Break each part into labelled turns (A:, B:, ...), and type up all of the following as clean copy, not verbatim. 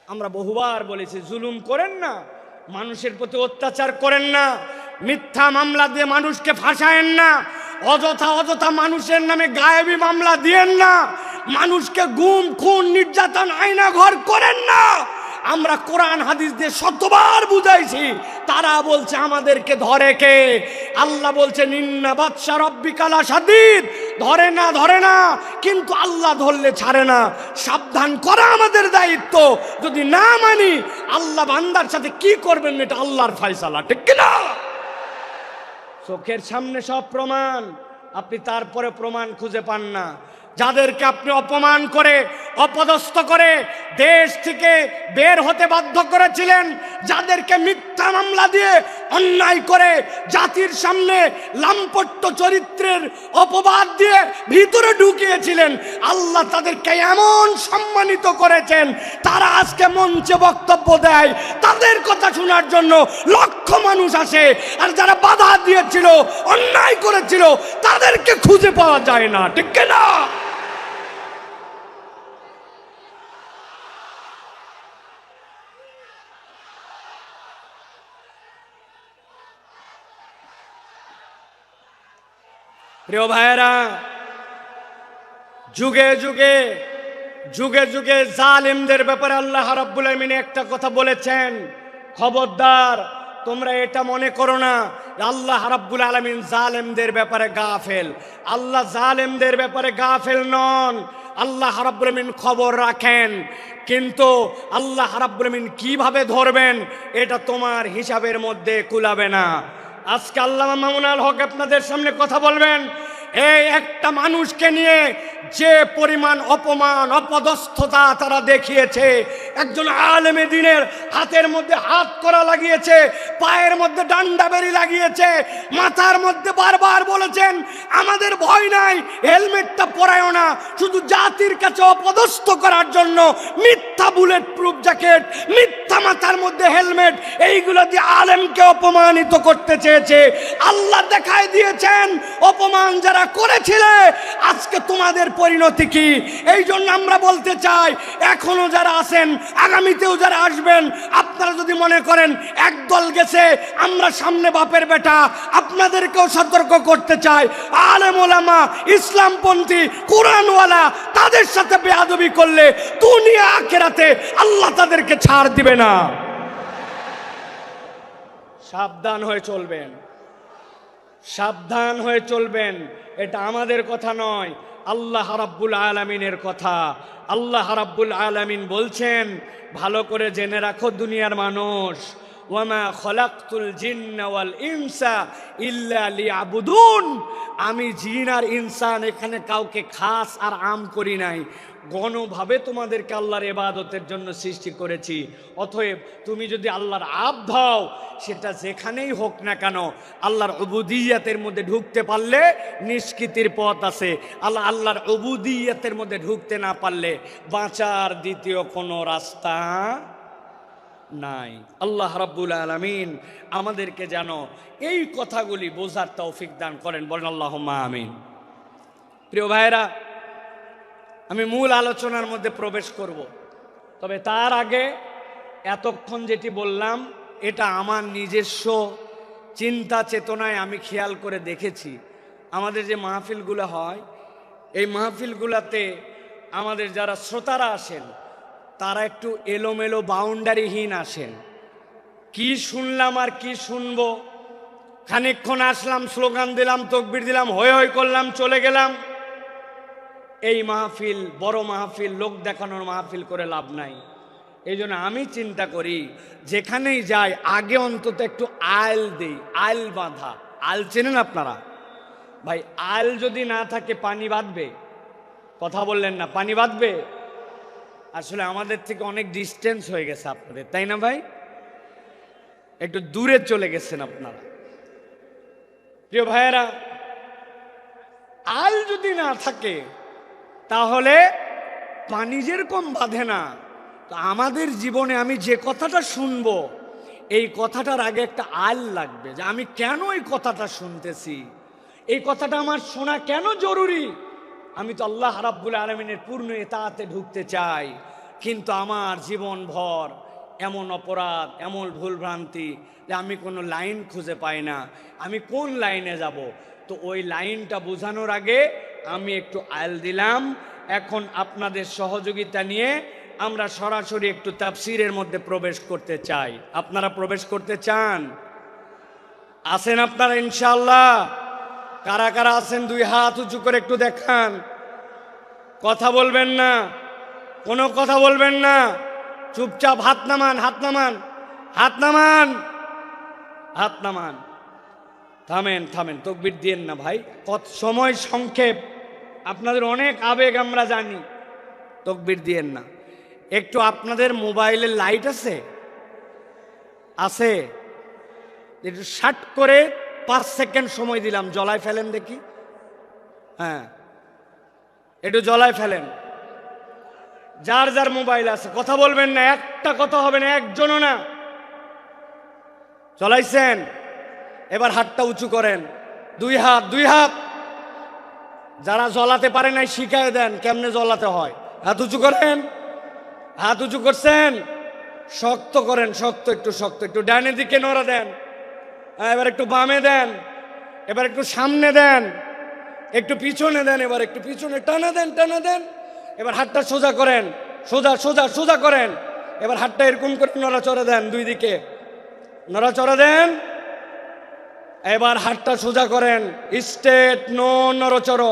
A: আমরা বহুবার বলেছি, জুলুম করেন না, মানুষের প্রতি অত্যাচার করেন না, মিথ্যা মামলা দিয়ে মানুষকে ফাঁসায়েন না, অযথা মানুষের নামে গায়েবী মামলা দিয়েন না, মানুষকে গুম খুন নির্যাতন আয়না ঘর করেন না। আমরা কোরআন হাদিস দিয়ে শতবার বুঝাইছি, তারা বলছে আমাদেরকে ধরে কে? আল্লাহ বলছেন ইন্না বাতশা রাব্বিকা লাশাদীদ, ধরে না, কিন্তু আল্লাহ ধরলে ছাড়ে না। সাবধান করা আমাদের দায়িত্ব। যদি না মানি, আল্লাহ বান্দার সাথে কি করবেন এটা আল্লাহর ফয়সালা, ঠিক কিনা? চোখের সামনে সব প্রমাণ, আপনি তারপরে প্রমাণ খুঁজে পান না। যাদেরকে আপনি অপমান করে অপদস্থ করে দেশ থেকে বের হতে বাধ্য করেছিলেন, যাদেরকে মিথ্যা মামলা দিয়ে অন্যায় করে জাতির সামনে লাম্পট্য চরিত্রের অপবাদ দিয়ে ভিতরে ঢুকিয়েছিলেন, আল্লাহ তাদেরকে এমন সম্মানিত করেছেন, তারা আজকে মঞ্চে বক্তব্য দেয়, তাদের কথা শোনার জন্য লক্ষ মানুষ আসে। আর যারা বাধা দিয়েছিল, অন্যায় করেছিল, তাদেরকে খুঁজে পাওয়া যায় না, ঠিক না? প্রিয় ভাইয়েরা, যুগে যুগে জালিমদের ব্যাপারে আল্লাহ রাব্বুল আলামিন একটা কথা বলেছেন, খবরদার তোমরা এটা মনে করো না আল্লাহ রাব্বুল আলামিন জালেমদের ব্যাপারে গাফেল। আল্লাহ জালেমদের ব্যাপারে গাফেল নন, আল্লাহ রাব্বুল আলামিন খবর রাখেন। কিন্তু আল্লাহ রাব্বুল আলামিন কিভাবে ধরবেন এটা তোমার হিসাবের মধ্যে কুলাবে না। আজকে আল্লামা মামুনুল হক আপনাদের সামনে কথা বলবেন। এই একটা মানুষকে নিয়ে যে পরিমাণ অপমান অপদস্থতা তারা দেখিয়েছে, একজন আলেমে দ্বীনের হাতের মধ্যে হাত করা লাগিয়েছে, পায়ের মধ্যে ডান্ডা বেরি লাগিয়েছে, মাথার মধ্যে বারবার বলেছেন আমাদের ভয় নাই, হেলমেটটা পরায়ও না, শুধু জাতির কাছে অপদস্থ করার জন্য মিথ্যা বুলেট প্রুফ জ্যাকেট, মিথ্যা মাথার মধ্যে হেলমেট, এইগুলো দিয়ে আলেমকে অপমানিত করতে চেয়েছে। আল্লাহ দেখায় দিয়েছেন অপমান যারা করেছিলে আজকে তোমাদের পরিণতি কি। এই জন্য আমরা বলতে চাই, এখনো যারা আছেন, আগামীতেও যারা আসবেন, আপনারা যদি মনে করেন একদল গেছে আমরা সামনে বাপের বেটা, আপনাদেরকেও সতর্ক করতে চাই, আলেম ওলামা ইসলামপন্থী কোরআনওয়ালা তাদের সাথে বেয়াদবি করলে দুনিয়া আখিরাতে আল্লাহ তাদেরকে ছাড় দিবে না। সাবধান হয়ে চলবেন, সাবধান হয়ে চলবেন। এটা আমাদের কথা নয়, আল্লাহ রাব্বুল আলামিনের কথা। আল্লাহ রাব্বুল আলামিন বলছেন, ভালো করে জেনে রাখো দুনিয়ার মানুষ, ওয়ামা খলাকতুল জিন্না ওয়াল ইনসা ইল্লা লিয়াবুদুন, আমি জিন আর ইনসান এখানে কাউকে খাস আর আম করি নাই, গণভাবে তোমাদেরকে আল্লাহর ইবাদতের জন্য সৃষ্টি করেছি। অতএব তুমি যদি আল্লাহর আব্দ হও, সেটা যেখানেই হোক না কেন, আল্লাহর উবুদিয়তের মধ্যে ঢুকতে পারলে নিষ্কৃতির পথ আছে। আল্লাহর উবুদিয়তের মধ্যে ঢুকতে না পারলে বাঁচার দ্বিতীয় কোনো রাস্তা নাই। আল্লাহ রাব্বুল আলামিন আমাদেরকে যেন এই কথাগুলি বোঝার তৌফিক দান করেন, বলেন আল্লাহুম্মা আমিন। প্রিয় ভাইরা, আমি মূল আলোচনার মধ্যে প্রবেশ করব, তবে তার আগে এতক্ষণ যেটি বললাম এটা আমার নিজস্ব চিন্তা চেতনায় আমি খেয়াল করে দেখেছি। আমাদের যে মাহফিলগুলো হয়, এই মাহফিলগুলোতে আমাদের যারা শ্রোতারা আসেন তারা একটু এলোমেলো বাউন্ডারিহীন আসেন। কি শুনলাম আর কি শুনবো, খানিকক্ষণ আসলাম, স্লোগান দিলাম, তকবির দিলাম, হই হই করলাম, চলে গেলাম। এই মাহফিল বড় মাহফিল, লোক দেখানোর মাহফিল করে লাভ নাই। এই জন্য আমি চিন্তা করি যেখানেই যাই আগে অন্তত একটু আইল দেই, আইল বাঁধা। আইল চেনেন আপনারা? ভাই আইল যদি না থাকে পানি বাঁধবে? কথা বললেন না, পানি বাঁধবে? আসলে আমাদের থেকে অনেক ডিস্টেন্স হয়ে গেছে আপনাদের, তাই না ভাই? একটু দূরে চলে গেছেন আপনারা। প্রিয় ভাইয়েরা, আইল যদি না থাকে তাহলে পানি যেরকম বাঁধে না, তো আমাদের জীবনে আমি যে কথাটা শুনবো এই কথাটার আগে একটা আইল লাগবে, যে আমি কেন এই কথাটা শুনতেছি, এই কথাটা আমার শোনা কেন জরুরি। আমি তো আল্লাহ রাব্বুল আলামিনের পূর্ণ ইতাআতে ঢুকতে চাই, কিন্তু আমার জীবনভর এমন অপরাধ, এমন ভুলভ্রান্তি যে আমি কোনো লাইন খুঁজে পাই না, আমি কোন লাইনে যাব। তো ওই লাইনটা বোঝানোর আগে আমি একটু আয়াল দিলাম। এখন আপনাদের সহযোগিতা নিয়ে আমরা সরাসরি একটু তাফসীরের মধ্যে প্রবেশ করতে চাই। আপনারা প্রবেশ করতে চান? আছেন আপনারা ইনশাআল্লাহ? কারা কারা আছেন দুই হাত উঁচু করে একটু দেখান। কথা বলবেন না, কোনো কথা বলবেন না, চুপচাপ হাত নামান, হাত নামান, হাত নামান, হাত নামান। থামেন থামেন, তাকবীর দিয়েন না ভাই, কত সময় সংক্ষেপ, আপনাদের অনেক আবেগ আমরা জানি, তাকবীর দিয়েন না। একটু আপনাদের মোবাইলের লাইট আছে? আছে? একটু শার্ট করে 5 সেকেন্ড সময় দিলাম, জ্বলায় ফেলেন দেখি। হ্যাঁ, একটু জ্বলায় ফেলেন। যার যার মোবাইল আছে কথা বলবেন না, একটা কথা হবে না, একজনও না। জ্বলাইছেন? এবার হাতটা উঁচু করেন, দুই হাত, দুই হাত। যারা জ্বলাতে পারে নাই শিখায় দেন কেমনে জ্বলাতে হয়। হাত উঁচু করেন, হাত উঁচু করছেন, শক্ত করেন, শক্ত, একটু শক্ত, একটু ডানের দিকে নড়া দেন, এবার একটু বামে দেন, এবার একটু সামনে দেন, একটু পিছনে দেন, এবার একটু পিছনে টানা দেন, টানা দেন। এবার হাতটা সোজা করেন, সোজা সোজা সোজা করেন। এবার হাতটা এরকম করে নড়াচড়া দেন, দুই দিকে নড়াচড়া দেন। এবার হাতটা সোজা করেন, স্ট্রেট, নো নড়চড়।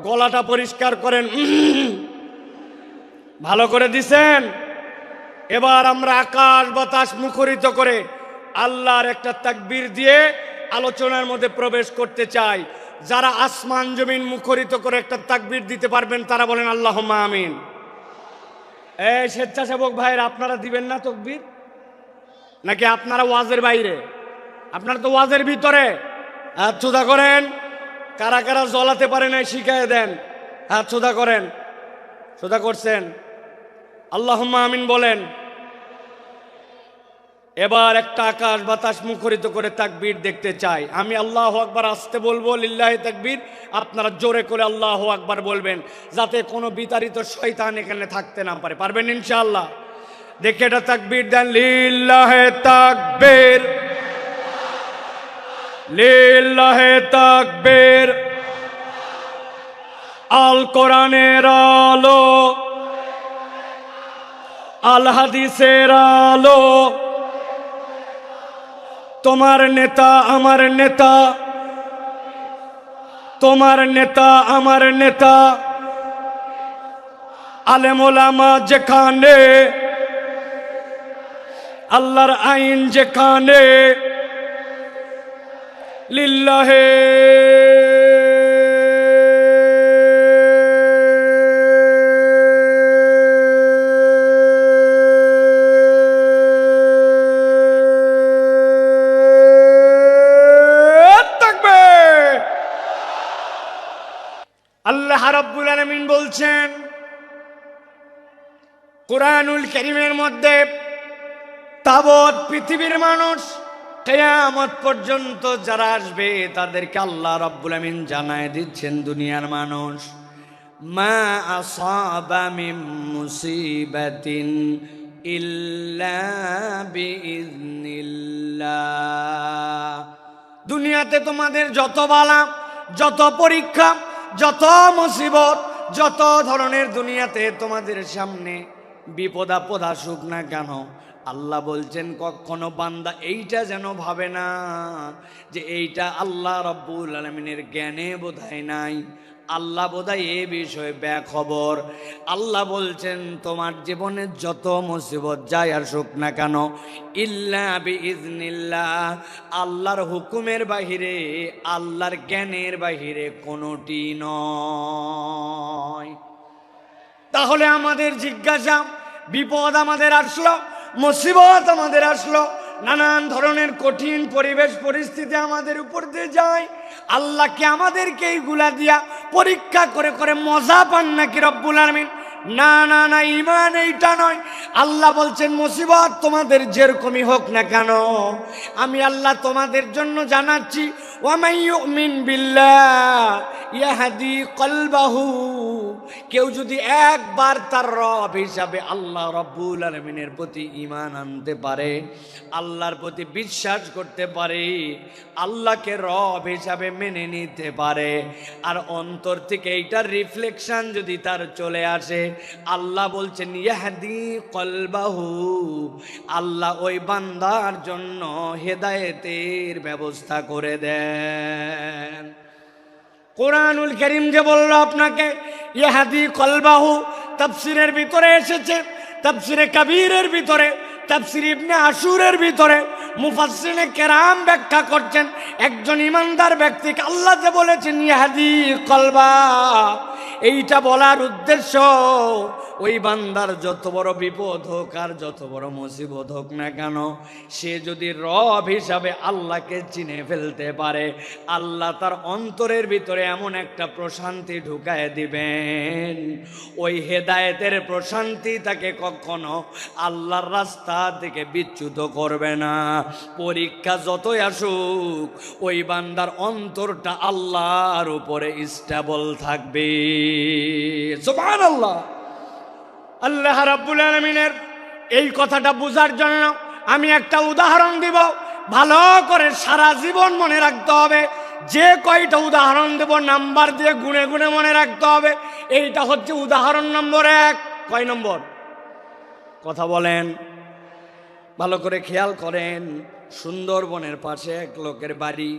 A: গলাটা পরিষ্কার করেন, ভালো করে দিছেন। এবার আমরা আকাশ বাতাস মুখরিত করে আল্লাহর একটা তাকবীর দিয়ে আলোচনার মধ্যে প্রবেশ করতে চাই। যারা আসমান জমিন মুখরিত করে একটা তাকবীর দিতে পারবেন তারা বলেন আল্লাহুম্মা আমিন। এই স্বেচ্ছাসেবক ভাইরা, আপনারা দিবেন না তাকবীর? নাকি আপনারা ওয়াজের বাইরে? আপনারা তো ওয়াজের ভিতরে। হাত সোজা করেন। কারা কারা জ্বলাতে পারে না শিখায় দেন, হাত সোজা করেন। সোজা করছেন? আল্লাহুম্মা আমিন বলেন। এবার একটা আকাশ বাতাস মুখরিত করে তাকবীর দেখতে চাই। আমি আল্লাহু আকবার আসতে বলবো, লিল্লাহি তাকবীর, আপনারা জোরে করে আল্লাহু আকবার বলবেন, যাতে কোনো বিতাড়িত শয়তান এখানে থাকতে না পারে। পারবেন ইনশাআল্লাহ? দেখে এটা তাকবীর দেন, লিল্লাহি তাকবীর, লিল্লাহি তাকবীর। আল কোরআনের আলো, আল হাদিসের আলো, তোমার নেতা আমার নেতা, তোমার নেতা আমার নেতা। আলেম ওলামা যেখানে, আল্লাহর আইন যেখানে, লিল্লাহে আল্লাহ রাব্বুল আলামিন বলছেন কুরআনুল কারীমের মধ্যে, তাবৎ পৃথিবীর মানুষ কিয়ামত পর্যন্ত যারা আসবে তাদেরকে আল্লাহ রাব্বুল আলামিন জানায় দিচ্ছেন, দুনিয়ার মানুষ, মা আসাবা মিন মুসিবাতিন ইল্লা বিইজনিল্লাহ। দুনিয়াতে তোমাদের যত বালা, যত পরীক্ষা, যত মুসিবত, যত ধরনের দুনিয়াতে তোমাদের সামনে বিপদ আপদ আসুক না কেন, আল্লাহ বলছেন কখনো বান্দা এইটা যেন ভাবে না যে এইটা আল্লাহ রাব্বুল আলামিনের জ্ঞানে বোধহয় নাই, আল্লাহ বোধহয় এ বিষয়ে বেখবর। আল্লাহ বলছেন তোমার জীবনে যত মুসিবত যাই আসুক না কেন, ইল্লা বিইজনিল্লাহ, আল্লাহর হুকুমের বাহিরে, আল্লাহর জ্ঞানের বাহিরে কোনোটি নয়। তাহলে আমাদের জিজ্ঞাসা, বিপদ আমাদের আসলো, মুসিবত আমাদের আসলো, নানান ধরনের কঠিন পরিবেশ পরিস্থিতি আমাদের উপর দিয়ে যায়, আল্লাহ কি আমাদেরকে এইগুলা দিয়া পরীক্ষা করে করে মজা পান নাকি রব্বুল আলামিন? না না না, ঈমান এইটা নয়। আল্লাহ বলছেন মুসিবত তোমাদের যেরকমই হোক না কেন, আমি আল্লাহ তোমাদের জন্য জানাচ্ছি, ওয়া মান ইউমিন বিল্লাহ ইয়াহদি কলবাহু, কেউ যদি একবার তার রব হিসাবে আল্লাহ রাব্বুল আলামিনের প্রতি ঈমান আনতে পারে, আল্লাহর প্রতি বিশ্বাস করতে পারে, আল্লাহকে রব হিসাবে মেনে নিতে পারে, আর অন্তর থেকে এইটার রিফ্লেকশন যদি তার চলে আসে, আল্লাহ বলছেন ইয়াহদি কলবাহু, আল্লাহ ওই বান্দার জন্য হেদায়েতের ব্যবস্থা করে দেন। কোরআনুল কারীম যে বলল আপনাকে ইয়াহদি কলবাহু, তাফসীরের ভিতরে এসেছে, তাফসীরে কাবীরের ভিতরে, তাফসীর ইবনে আশুরের ভিতরে মুফাসসিরিনে কেরাম ব্যাখ্যা করছেন, একজন ইমানদার ব্যক্তিকে আল্লাহ যে বলেছেন ইয়াহদি কলবা, এইটা বলার উদ্দেশ্য ওই বান্দার যত বড় বিপদ হোক আর যত বড় মুসিবত হোক না কেন, সে যদি রব হিসাবে আল্লাহকে চিনে ফেলতে পারে, আল্লাহ তার অন্তরের ভিতরে এমন একটা প্রশান্তি ঢুকায় দিবেন, ওই হেদায়েতের প্রশান্তি তাকে কখনো আল্লাহর রাস্তা থেকে বিচ্যুত করবে না। পরীক্ষা যতই আসুক, ওই বান্দার অন্তরটা আল্লাহর উপরে স্টেবল থাকবে। সুবহানাল্লাহ। আল্লাহ রাব্বুল আলামিনের এই কথাটা বোঝার জন্য আমি একটা উদাহরণ দিব, ভালো করে সারা জীবন মনে রাখতে হবে। যে কয়টা উদাহরণ দেব নাম্বার দিয়ে গুনে গুনে মনে রাখতে হবে। এইটা হচ্ছে উদাহরণ নম্বর 1। কয় নম্বর? কথা বলেন, ভালো করে খেয়াল করেন। সুন্দরবনের পাশে এক লোকের বাড়ি,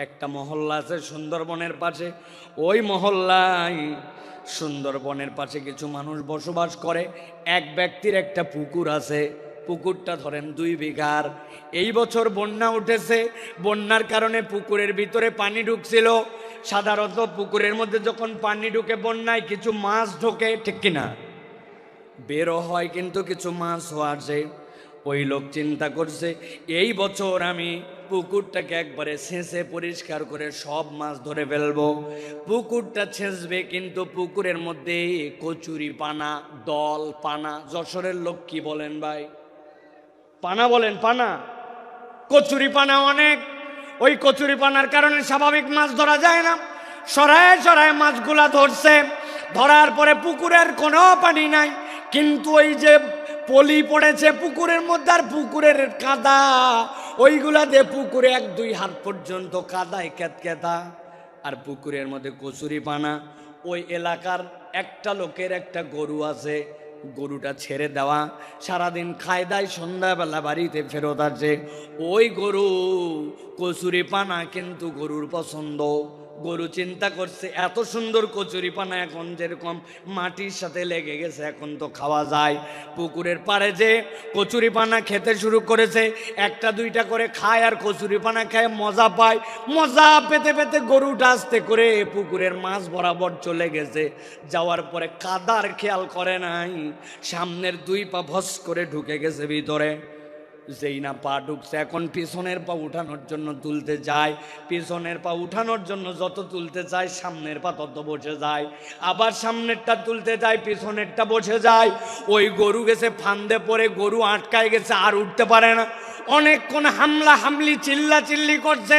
A: একটা মহল্লা আছে সুন্দরবনের পাশে। ওই মহল্লায় সুন্দরবনের পাশে কিছু মানুষ বসবাস করে। এক ব্যক্তির একটা পুকুর আছে, পুকুরটা ধরেন 2 বিঘার। এই বছর বন্যা উঠেছে, বন্যার কারণে পুকুরের ভিতরে পানি ঢুকছিল। সাধারণত পুকুরের মধ্যে যখন পানি ঢুকে বন্যায় কিছু মাছ ঢোকে, ঠিক কিনা? বেরো হয় কিন্তু কিছু মাছও আসে। ওই লোক চিন্তা করছে এই বছর আমি পুকুরটাকে একবারে ছেঁচে পরিষ্কার করে সব মাছ ধরে ফেলবো। পুকুরটা ছেঁচবে, কিন্তু পুকুরের মধ্যে কচুরি পানা, দল পানা। যশোরের লোক কি বলেন ভাই? পানা বলেন, পানা। কচুরি পানা অনেক। ওই কচুরি পানার কারণে স্বাভাবিক মাছ ধরা যায় না। সরায় সরায় মাছগুলা ধরছে। ধরার পরে পুকুরের কোনো পানি নাই, কিন্তু ওই যে পলি পড়েছে পুকুরের মধ্যে আর পুকুরের কাদা, ওইগুলা দিয়ে পুকুরে 1-2 হাত পর্যন্ত কাদায় কেতকেতা। আর পুকুরের মধ্যে কচুরি পানা। ওই এলাকার একটা লোকের একটা গরু আছে, গরুটা ছেড়ে দেওয়া, সারাদিন খায় দায়, সন্ধ্যাবেলা বাড়িতে ফেরত আসে। ওই গরু কচুরি পানা কিন্তু গরুর পছন্দ। গরু চিন্তা করছে এত সুন্দর কচুরি পানা এখন যেরকম মাটির সাথে লেগে গেছে, এখন তো খাওয়া যায়। পুকুরের পাড়ে যে কচুরি পানা খেতে শুরু করেছে, 1-2টা করে খায় আর কচুরি পানা খায়, মজা পায়। মজা পেতে পেতে গরুটা আস্তে করে পুকুরের মাছ বরাবর চলে গেছে। যাওয়ার পরে কাদার খেয়াল করে নাই, সামনের 2 পা ভস করে ঢুকে গেছে ভিতরে। যেই না পা ঢুকছে, এখন পিছনের পা উঠানোর জন্য তুলতে যায়। পিছনের পা উঠানোর জন্য যত তুলতে চায়, সামনের পা তত বসে যায়। আবার সামনেরটা তুলতে যায়, পিছনেরটা বসে যায়। ওই গরু গেছে ফান্দে পড়ে, গরু আটকায় গেছে, আর উঠতে পারে না। অনেকক্ষণ হামলা হামলি চিল্লা চিল্লি করছে,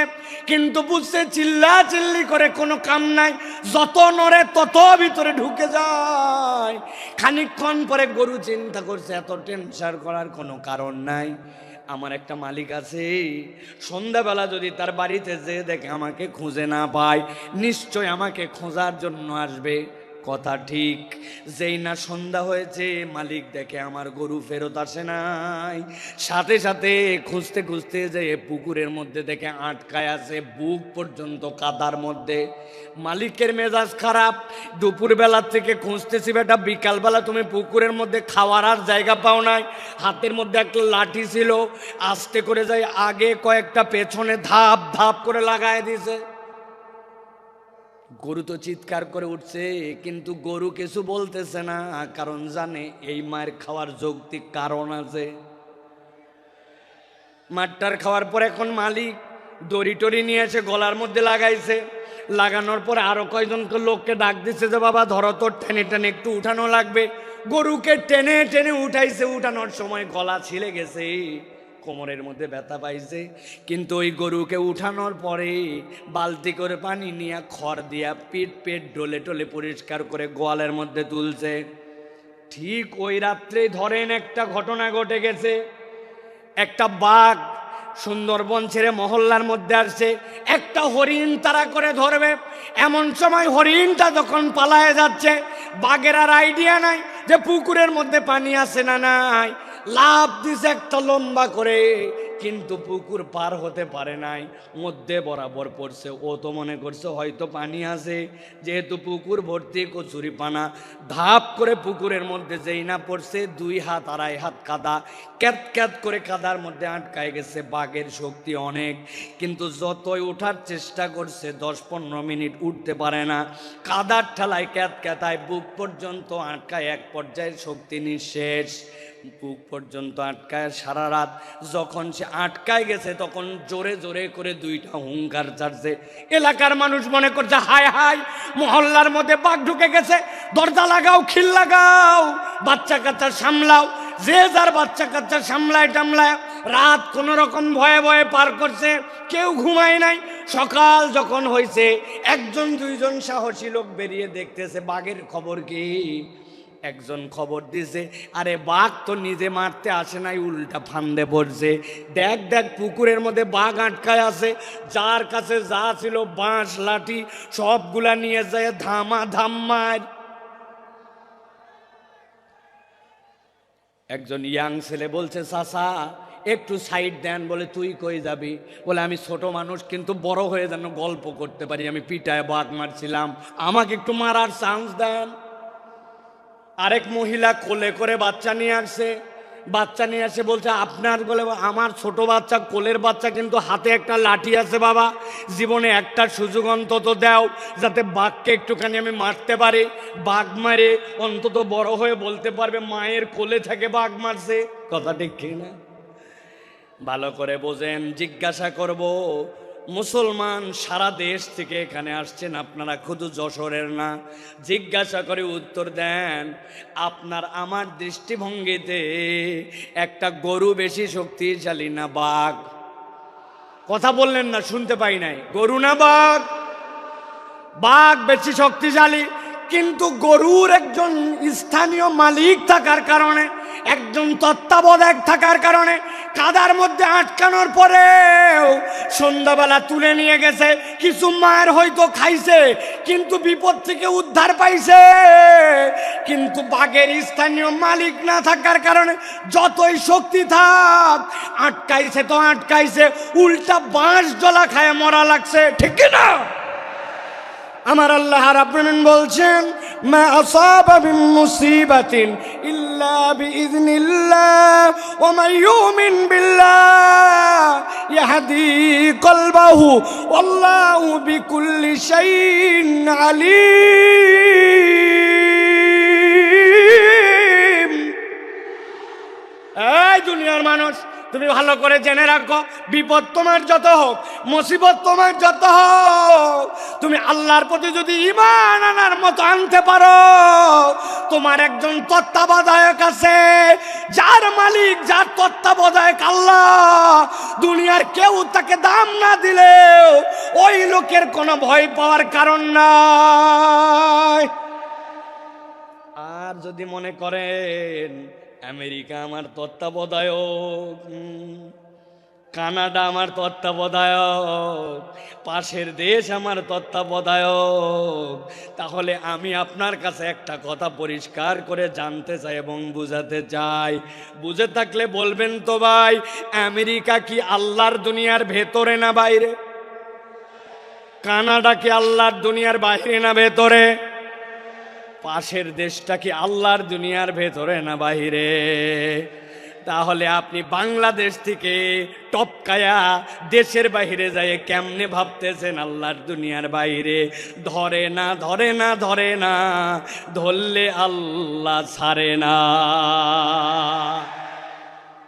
A: কিন্তু বুঝছে চিল্লা চিল্লি করে কোনো কাম নাই। যত নড়ে তত ভিতরে ঢুকে যায়। খানিকক্ষণ পরে গরু চিন্তা করছে এত টেনশন করার কোনো কারণ নাই। আমার একটা মালিক আছে, সন্ধ্যাবেলা যদি তার বাড়িতে যেয়ে দেখে আমাকে খুঁজে না পায়, নিশ্চয় আমাকে খোঁজার জন্য আসবে। কথা ঠিক। যেই না সন্ধ্যা হয়েছে, মালিক দেখে আমার গরু ফেরত আসে নাই। সাথে সাথে খুঁজতে খুঁজতে যে পুকুরের মধ্যে দেখে আটকায় আছে, বুক পর্যন্ত কাদার মধ্যে। মালিকের মেজাজ খারাপ। দুপুরবেলা থেকে খুঁজতেছি বেটা, বিকালবেলা তুমি পুকুরের মধ্যে খাওয়ার আর জায়গা পাও নাই। হাতের মধ্যে একটা লাঠি ছিল, আস্তে করে যাই আগে কয়েকটা, পেছনে ধাপ ধাপ করে লাগায় দিছে। গরু তো চিৎকার করে উঠছে, কিন্তু গরু কিছু বলতেছে না, কারণ জানে এই মায়ের খাওয়ার যৌক্তিক কারণ আছে। মাঠটার খাওয়ার পর এখন মালিক দড়ি টড়ি নিয়ে এসে গলার মধ্যে লাগাইছে। লাগানোর পরে আরো কয়েকজনকে লোককে ডাক দিচ্ছে যে বাবা ধরো তো, টেনে টেনে একটু উঠানো লাগবে। গরুকে টেনে টেনে উঠাইছে। উঠানোর সময় গলা ছিলে গেছে, কোমরের মধ্যে ব্যথা পাইছে, কিন্তু ওই গরুকে উঠানোর পরে বালতি করে পানি নিয়ে খড় দিয়া পেট ডলে টলে পরিষ্কার করে গোয়ালের মধ্যে তুলছে। ঠিক ওই রাত্রে ধরেন একটা ঘটনা ঘটে গেছে। একটা বাঘ সুন্দরবন ছেড়ে মহল্লার মধ্যে আসছে, একটা হরিণ তারা করে ধরবে। এমন সময় হরিণটা যখন পালায়ে যাচ্ছে, বাঘের আর আইডিয়া নাই যে পুকুরের মধ্যে পানি আছে না নাই, লাফ দিছে একটা লম্বা করে, কিন্তু পুকুর পার হতে পারে নাই, মধ্যে বরাবর পড়ছে। ও তো মনে করছে হয়তো পানি আছে, যেহেতু পুকুর ভর্তি কচুরি পানা, ধাপ করে পুকুরের মধ্যে যেই না পড়ছে, 2 হাত 2.5 হাত কাদা, ক্যাত ক্যাত করে কাদার মধ্যে আটকায় গেছে। বাঘের শক্তি অনেক, কিন্তু যতই ওঠার চেষ্টা করছে 10-15 মিনিট উঠতে পারে না। কাদার ঠেলায় ক্যাত ক্যাতায় বুক পর্যন্ত আটকায়, এক পর্যায়ে শক্তি নিঃশেষ, বুক পর্যন্ত আটকায়। সারা রাত যখন সে আটকায় গেছে, তখন জোরে জোরে করে 2টা হুঙ্কার ছাড়ছে। এলাকার মানুষ মনে করছে হায় হায়, মহল্লার মধ্যে বাঘ ঢুকে গেছে, দরজা লাগাও, খিল লাগাও, বাচ্চা কাচ্চা সামলাও। যে যার বাচ্চা কাচ্চা সামলায় টামলায় রাত কোন রকম ভয়ে ভয়ে পার করছে, কেউ ঘুমায় নাই। সকাল যখন হয়েছে, 1-2জন সাহসী লোক বেরিয়ে দেখতেছে বাঘের খবর কি। একজন খবর দিছে, আরে বাঘ তো নিজে মারতে আসে নাই, উল্টা ফান্দে পড়ছে। দেখ দেখ পুকুরের মধ্যে বাঘ আটকায় আছে। যার কাছে যা ছিল বাঁশ লাঠি সবগুলা নিয়ে যায় ধামা ধাম মার। একজন ইয়াং ছেলে বলছে, চাচা একটু সাইড দেন। বলে তুই কই যাবি? বলে আমি ছোট মানুষ, কিন্তু বড় হয়ে যেন গল্প করতে পারি, আমি পিটায় বাঘ মারছিলাম, আমাকে একটু মারার চান্স দেন। আরেক মহিলা কোলে করে বাচ্চা নিয়ে আসছে, বাচ্চা নিয়ে আসে বলছে আপনার বলে আমার ছোট বাচ্চা, কোলের বাচ্চা, কিন্তু হাতে একটা লাঠি আছে বাবা, জীবনে একটা সুযোগ অন্তত দাও যাতে বাঘকে একটুখানি আমি মারতে পারি। বাঘ মারে অন্তত বড় হয়ে বলতে পারবে মায়ের কোলে থেকে বাঘ মারছে। কথা ঠিক না? ভালো করে বোঝেন, জিজ্ঞাসা করব, মুসলমান সারা দেশ থেকে এখানে আসছেন আপনারা, শুধু যশোরের না। জিজ্ঞাসা করে উত্তর দেন, আপনার আমার দৃষ্টিভঙ্গিতে একটা গরু বেশি শক্তিশালী না বাঘ? কথা বললেন না, শুনতে পাই নাই। গরু না বাঘ? বাঘ বেশি শক্তিশালী, কিন্তু গরুর একজন স্থানীয় মালিক থাকার কারণে, একজন তত্ত্বাবধায়ক থাকার কারণে, কাদার মধ্যে আটকানোর পরেও সন্ধ্যাবেলা তুলে নিয়ে গেছে। কিছু মায়ের হয়তো খাইছে, কিন্তু বিপদ থেকে উদ্ধার পাইছে। কিন্তু বাঘের স্থানীয় মালিক না থাকার কারণে যতই শক্তি থাক, আটকাইছে তো আটকাইছে, উল্টা বাঁশ জলা খায় মরা লাগছে। ঠিক না? আমার আল্লাহ রাব্বুল আলামিন বলছেন, মা আসাবা মিন মুসিবাতিন ইল্লা বিইذনিল্লাহ ওয়া মান ইউমিন বিল্লাহ ইয়াহদি কলবাহু ওয়াল্লাহু বিকুল্লি শাইইন আলীম। এই দুনিয়ার মানুষ, তুমি ভালো করে জেনে রাখো, বিপদ তোমার যত হোক, মুসিবত তোমার যত হোক, তুমি আল্লাহর প্রতি যদি ঈমান আনার মতো আনতে পারো, তোমার একজন তত্ত্বাবধায়ক আছে, যার মালিক, যার তত্ত্বাবধায়ক আল্লাহ। দুনিয়ার কেউ তাকে দাম না দিলেও ওই লোকের কোনো ভয় পাওয়ার কারণ নাই। আর যদি মনে করেন আমেরিকা আমার তত্ত্বাবধায়ক, কানাডা আমার তত্ত্বাবধায়ক, পাশের দেশ আমার তত্ত্বাবধায়ক, তাহলে আমি আপনার কাছে একটা কথা পরিষ্কার করে জানতে চাই এবং বুঝাতে চাই। বুঝে থাকলে বলবেন তো ভাই, আমেরিকা কি আল্লাহর দুনিয়ার ভেতরে না বাইরে? কানাডা কি আল্লাহর দুনিয়ার বাইরে না ভেতরে? পাশের দেশটা কি আল্লাহর দুনিয়ার ভেতরে না বাহিরে? তাহলে আপনি বাংলাদেশ থেকে টপকায়া দেশের বাইরে যায় কেমনে ভাবতেছেন আল্লাহর দুনিয়ার বাইরে? ধরে না, ধরে না, ধরে না, ধরলে আল্লাহ ছাড়ে না।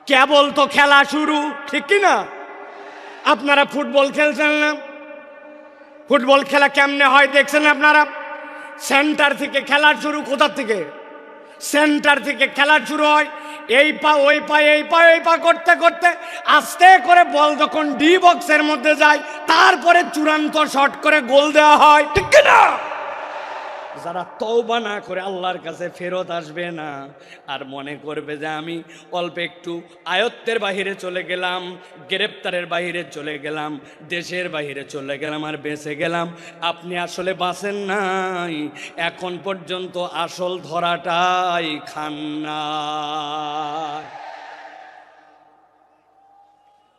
A: কেবল তো খেলা শুরু, ঠিক কি না? আপনারা ফুটবল খেলছেন না? ফুটবল খেলা কেমনে হয় দেখছেন আপনারা? সেন্টার থেকে খেলা শুরু, কোথা থেকে? সেন্টার থেকে খেলা শুরু হয়, এই পা ওই পা এই পা এই পা করতে করতে আস্তে করে বল যখন ডি বক্সের মধ্যে যায়, তারপরে চূড়ান্ত শট করে গোল দেওয়া হয়, ঠিক না? যারা তওবা না করে আল্লাহর কাছে ফেরত আসবে না, আর মনে করবে যে আমি অল্প একটু আয়ত্তের বাহিরে চলে গেলাম, গ্রেপ্তারের বাহিরে চলে গেলাম, দেশের বাহিরে চলে গেলাম আর বেঁচে গেলাম, আপনি আসলে বাঁচেন নাই। এখন পর্যন্ত আসল ধরাটাই খান না।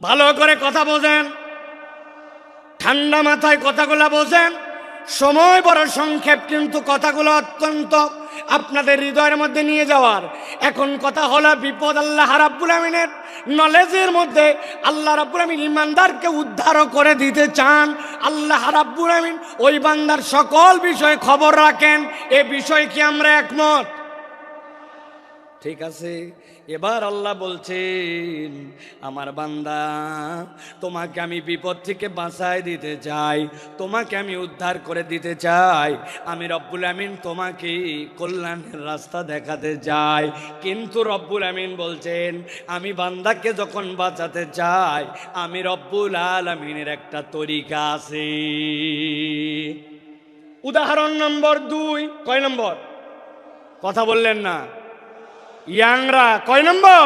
A: ভালো করে কথা বোঝেন, ঠান্ডা মাথায় কথাগুলো বোঝেন। সময় বড় সংক্ষেপ, কিন্তু কথাগুলো অত্যন্ত আপনাদের হৃদয়ের মধ্যে নিয়ে যাওয়ার। এখন কথা হলো বিপদ আল্লাহ রাব্বুল আমিনের নলেজের মধ্যে আল্লাহ রাব্বুল আমিন ইমানদারকে উদ্ধার করে দিতে চান। আল্লাহ রাব্বুল আমিন ওই বান্দার সকল বিষয়ে খবর রাখেন। এ বিষয়ে কি আমরা একমত? ঠিক আছে, এবার আল্লাহ বলছেন, আমার বান্দা, তোমাকে আমি বিপদ থেকে বাঁচায় দিতে চাই, তোমাকে আমি উদ্ধার করে দিতে চাই। আমি রব্বুল আমিন তোমাকে কল্যাণের রাস্তা দেখাতে চাই। কিন্তু রব্বুল আমিন বলছেন, আমি বান্দাকে যখন বাঁচাতে চাই, আমি রব্বুল আলামিনের একটা তরিকা আছে। উদাহরণ নম্বর 2। কয় নম্বর? কথা বললেন না ইয়াংরা, কয় নম্বর?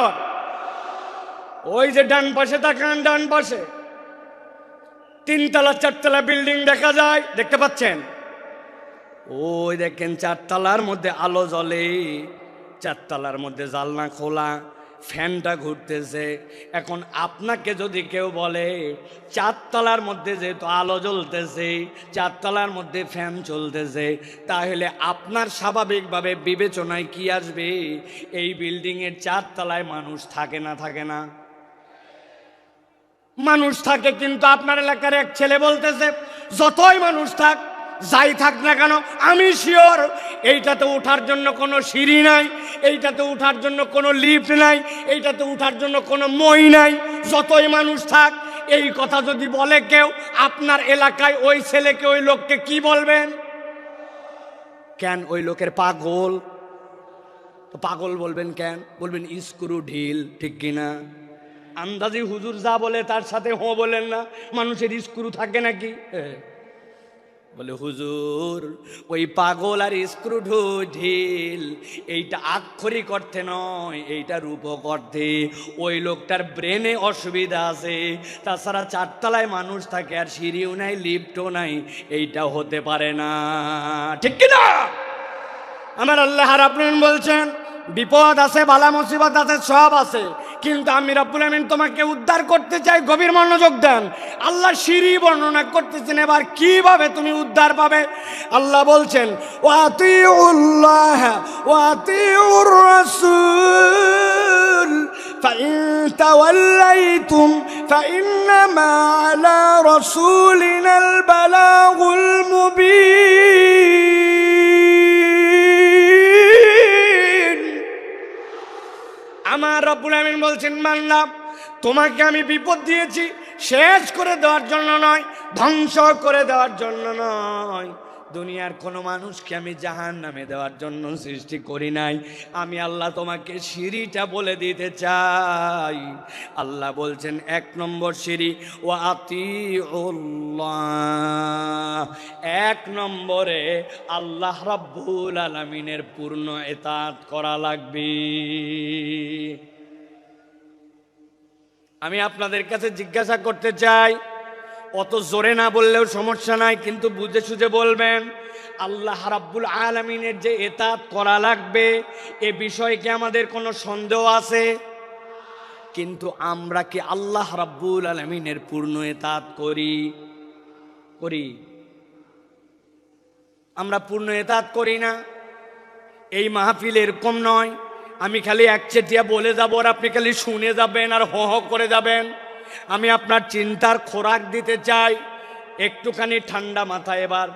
A: ওই যে ডান পাশে তাকান, ডান পাশে 3 তলা 4 তলা বিল্ডিং দেখা যায়, দেখতে পাচ্ছেন? ওই দেখেন 4 তলার মধ্যে আলো জ্বলে, 4 তলার মধ্যে জানলা খোলা, ফ্যানটা ঘুরতেছে। এখন আপনাকে যদি কেউ বলে 4 তলার মধ্যে যেহেতু আলো জ্বলতেছে, 4 তলার মধ্যে ফ্যান চলতেছে, তাহলে আপনার স্বাভাবিকভাবে বিবেচনায় কি আসবে? এই বিল্ডিংয়ের 4 তলায় মানুষ থাকে না? থাকে না? মানুষ থাকে। কিন্তু আপনার এলাকার এক ছেলে বলতেছে, যতই মানুষ থাক, যাই থাক না কেন, আমি শিওর এইটাতে ওঠার জন্য কোনো সিঁড়ি নাই, এইটাতে ওঠার জন্য কোনো লিফট নাই, এইটাতে ওঠার জন্য কোনো মই নাই, যতই মানুষ থাক। এই কথা যদি বলে কেউ আপনার এলাকায়, ওই ছেলেকে, ওই লোককে কি বলবেন? কেন? ওই লোকের পাগল। তো পাগল বলবেন কেন? বলবেন স্ক্রু ঢিল, ঠিক কিনা? আন্দাজি হুজুর যা বলে তার সাথে হো বলেন না। মানুষের স্ক্রু থাকে নাকি? বলে হুজুর, ওই পাগল আর স্ক্রু ঢিল এইটা আক্ষরিক অর্থে নয়, এইটা রূপক অর্থে। ওই লোকটার ব্রেনে অসুবিধা আছে। তাছাড়া 4 তলায় মানুষ থাকে আর সিঁড়িও নাই, লিফটও নাই, এইটা হতে পারে না, ঠিক কিনা? আমার আল্লাহ রাব্বুল আমিন বলছেন, বিপদ আছে, বালা মুসিবত আছে, সব আছে, কিন্তু আমি রব্বুল আমিন তোমাকে উদ্ধার করতে চাই। গভীর মনোযোগ দেন। আল্লাহ সিঁড়ি বর্ণনা করতেছেন, এবার কিভাবে তুমি উদ্ধার পাবে। আল্লাহ বলছেন, ওয়াতিউল্লাহ ওয়াতিউর রাসূল ফাইন তাওয়াল্লাইতুম ফাইন্নামা আলা রাসূলিনাল বালাগুল মুবিন। আমার রব্বুল আমিন বলছেন, বান্দা, তোমাকে আমি বিপদ দিয়েছি শেষ করে দেওয়ার জন্য নয়, ধ্বংস করে দেওয়ার জন্য নয়। দুনিয়ার কোনো মানুষকে আমি জাহান্নামে দেওয়ার জন্য সৃষ্টি করি নাই। আমি আল্লাহ তোমাকে সিঁড়িটা বলে দিতে চাই। আল্লাহ বলছেন, 1 নম্বর সিঁড়ি, ওয়া আতিউল্লাহ। 1 নম্বরে আল্লাহ রাব্বুল আলামিনের পূর্ণ ইতাআত করা লাগবে। আমি আপনাদের কাছে জিজ্ঞাসা করতে চাই, অত জোরে না বললেও সমস্যা নাই, কিন্তু বুঝে সুঝে বলবেন। আল্লাহ রাব্বুল আলামিনের যে ইতাআত করা লাগবে, এ বিষয়ে কি আমাদের কোনো সন্দেহ আছে? কিন্তু আমরা কি আল্লাহ রাব্বুল আলামিনের পূর্ণ ইতাআত করি? আমরা পূর্ণ ইতাআত করি না। এই মাহফিল এরকম নয় আমি খালি একচেটিয়া বলে যাব আর আপনি খালি শুনে যাবেন আর হ হ করে যাবেন। আমি আপনার চিন্তার খোরাক দিতে চাই। একটুখানি ঠান্ডা মাথায় এবার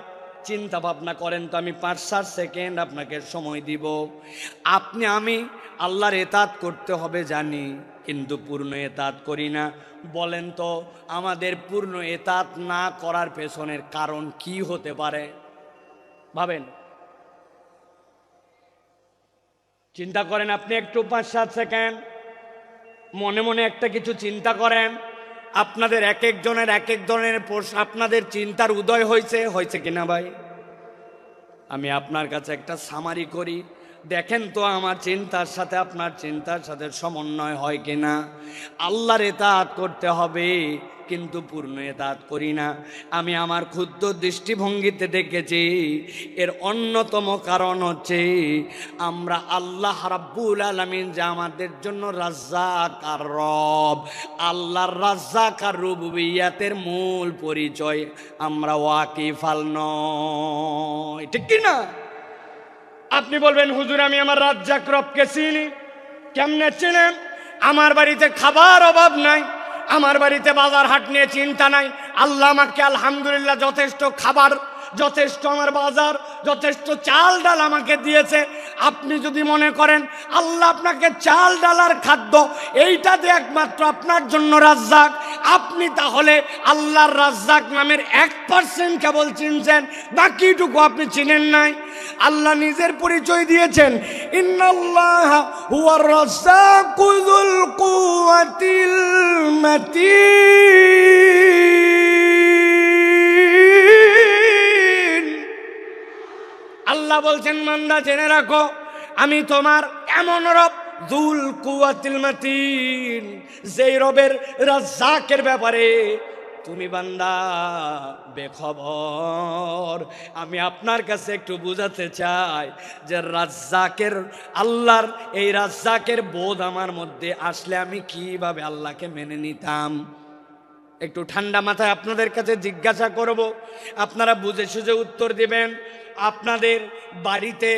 A: চিন্তা ভাবনা করেন তো। আমি 5-7 সেকেন্ড আপনাকে সময় দিব। আমি আল্লাহর ইতাআত করতে হবে জানি, কিন্তু পূর্ণ ইতাআত করি না। বলেন তো, আমাদের পূর্ণ ইতাআত না করার পেছনের কারণ কি হতে পারে? ভাবেন। চিন্তা করেন আপনি একটু 5-7 সেকেন্ড মনে মনে একটা কিছু চিন্তা করেন। আপনাদের এক একজনের এক এক ধরনের আপনাদের চিন্তার উদয় হয়েছে কিনা ভাই? আমি আপনার কাছে একটা সামারি করি, দেখেন তো আমার চিন্তার সাথে আপনার চিন্তার সাথে সমন্বয় হয় কিনা। আল্লাহর ইতাআত করতে হবে কিন্তু পূর্ণ ইতাআত করি না। আমি আমার ক্ষুদ্র দৃষ্টিভঙ্গিতে দেখেছি এর অন্যতম কারণ হচ্ছে আমরা আল্লাহ রাব্বুল আলামিন যে আমাদের জন্য রাজ্জাক আর রব, আল্লাহর রাজ্জাক আর রুবুবিয়্যাতের মূল পরিচয় আমরা ওয়াকিফাল নয়, ঠিক কি না? আপনি বলবেন হুজুর আমি আমার রাজ্জাক রবকে চিনি। কেমনে চিনেন? আমার বাড়িতে খাবার অভাব নাই, আমার বাড়িতে বাজার হাট নিয়ে চিন্তা নাই, আল্লাহ আমাকে আলহামদুলিল্লাহ যথেষ্ট খাবার, যথেষ্ট আমার বাজার, যথেষ্ট চাল ডাল আমাকে দিয়েছে। আপনি যদি মনে করেন আল্লাহ আপনাকে চাল ডাল আর খাদ্য এইটা দিয়ে একমাত্র আপনার জন্য রাজ্জাক, আপনি তাহলে আল্লাহর রাজ্জাক নামের 1% কেবল চিনছেন, বাকিটুকু আপনি চিনেন নাই। আল্লাহ নিজের পরিচয় দিয়েছেন, ইন্নাল্লাহা হুয়ার রাজ্জাকু যুল কুওয়াতিল মাতিন। আল্লাহ বলছেন বান্দা জেনে রাখো আমি তোমার এমন রব যুল কুওয়াতিল মাতিন, যেই রবের রাজ্জাকের ব্যাপারে তুমি বান্দা বেখবর। আমি আপনার কাছে একটু বুঝাতে চাই যে রাজ্জাকের আল্লাহর এই রাজ্জাকের বোধ আমার মধ্যে আসলে আমি কিভাবে আল্লাহকে মেনে নিতাম। একটু ঠান্ডা মাথায় আপনাদের কাছে জিজ্ঞাসা করব, আপনারা বুঝে সুঝে উত্তর দিবেন। আপনাদের বাড়িতে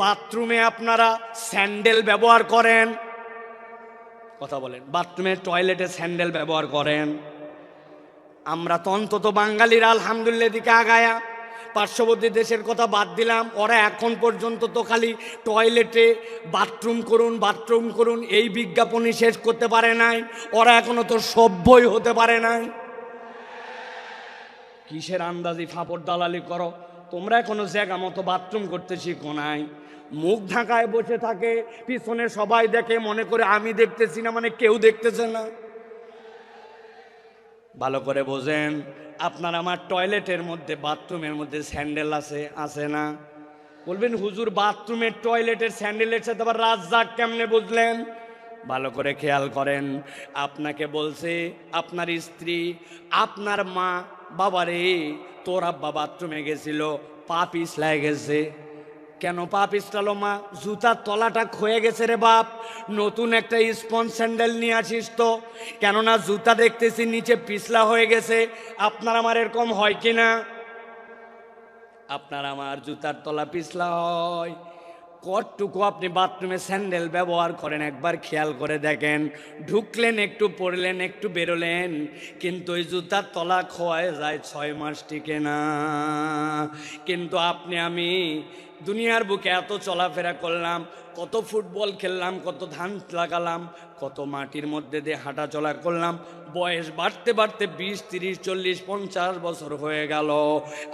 A: বাথরুমে আপনারা স্যান্ডেল ব্যবহার করেন? কথা বলেন। বাথরুমে টয়লেটে স্যান্ডেল ব্যবহার করেন? আমরা তো অন্তত বাঙালিরা আলহামদুলিল্লাহ দিকে আগায়া, পার্শ্ববর্তী দেশের কথা বাদ দিলাম, ওরা এখন পর্যন্ত তো খালি টয়লেটে বাথরুম করুন এই বিজ্ঞাপনই শেষ করতে পারে নাই। ওরা এখনো তো সভ্যই হতে পারে নাই। কিসের আন্দাজি ফাপড় দালালি করো? তোমরা এখনো জায়গা মতো বাথরুম করতে শিখো নাই। মুখ ঢাকায় বসে থাকে, পিছনে সবাই দেখে, মনে করে আমি দেখতেছি না মানে কেউ দেখতেছে না। ভালো করে বোঝেন, আপনার আমার টয়লেটের মধ্যে বাথরুমের মধ্যে স্যান্ডেল আছে না? বলবেন হুজুর বাথরুমের টয়লেটের স্যান্ডেলের সাথে আবার রাজ্জাক কেমনে বুঝলেন? ভালো করে খেয়াল করেন। আপনাকে বলছে আপনার স্ত্রী, আপনার মা, বাবারে তোর আব্বা বাথরুমে গেছিল, পা পিছলায় গেছে। কেন পা পিছলালো মা? জুতার তলাটা ক্ষয়ে গেছে রে বাপ, নতুন একটা স্পঞ্জ স্যান্ডেল নিয়ে আসিস তো, কেননা জুতা দেখতেছি নিচে পিছলা হয়ে গেছে। আপনার আমার এরকম হয় কিনা? আপনার আমার জুতার তলা পিছলা হয়। কতটুকু আপনি বাথরুমে স্যান্ডেল ব্যবহার করেন একবার খেয়াল করে দেখেন। ঢুকলেন একটু, পড়লেন একটু, বেরোলেন, কিন্তু ওই জুতার তলা খোয়ায় যায় 6 মাস টিকে না। কিন্তু আপনি আমি দুনিয়ার বুকে এত চলাফেরা করলাম, কত ফুটবল খেললাম, কত ধান লাগালাম, কত মাটির মধ্যে দিয়ে হাঁটা চলা করলাম, বয়স বাড়তে বাড়তে 20, 30, 40, 50 বছর হয়ে গেল।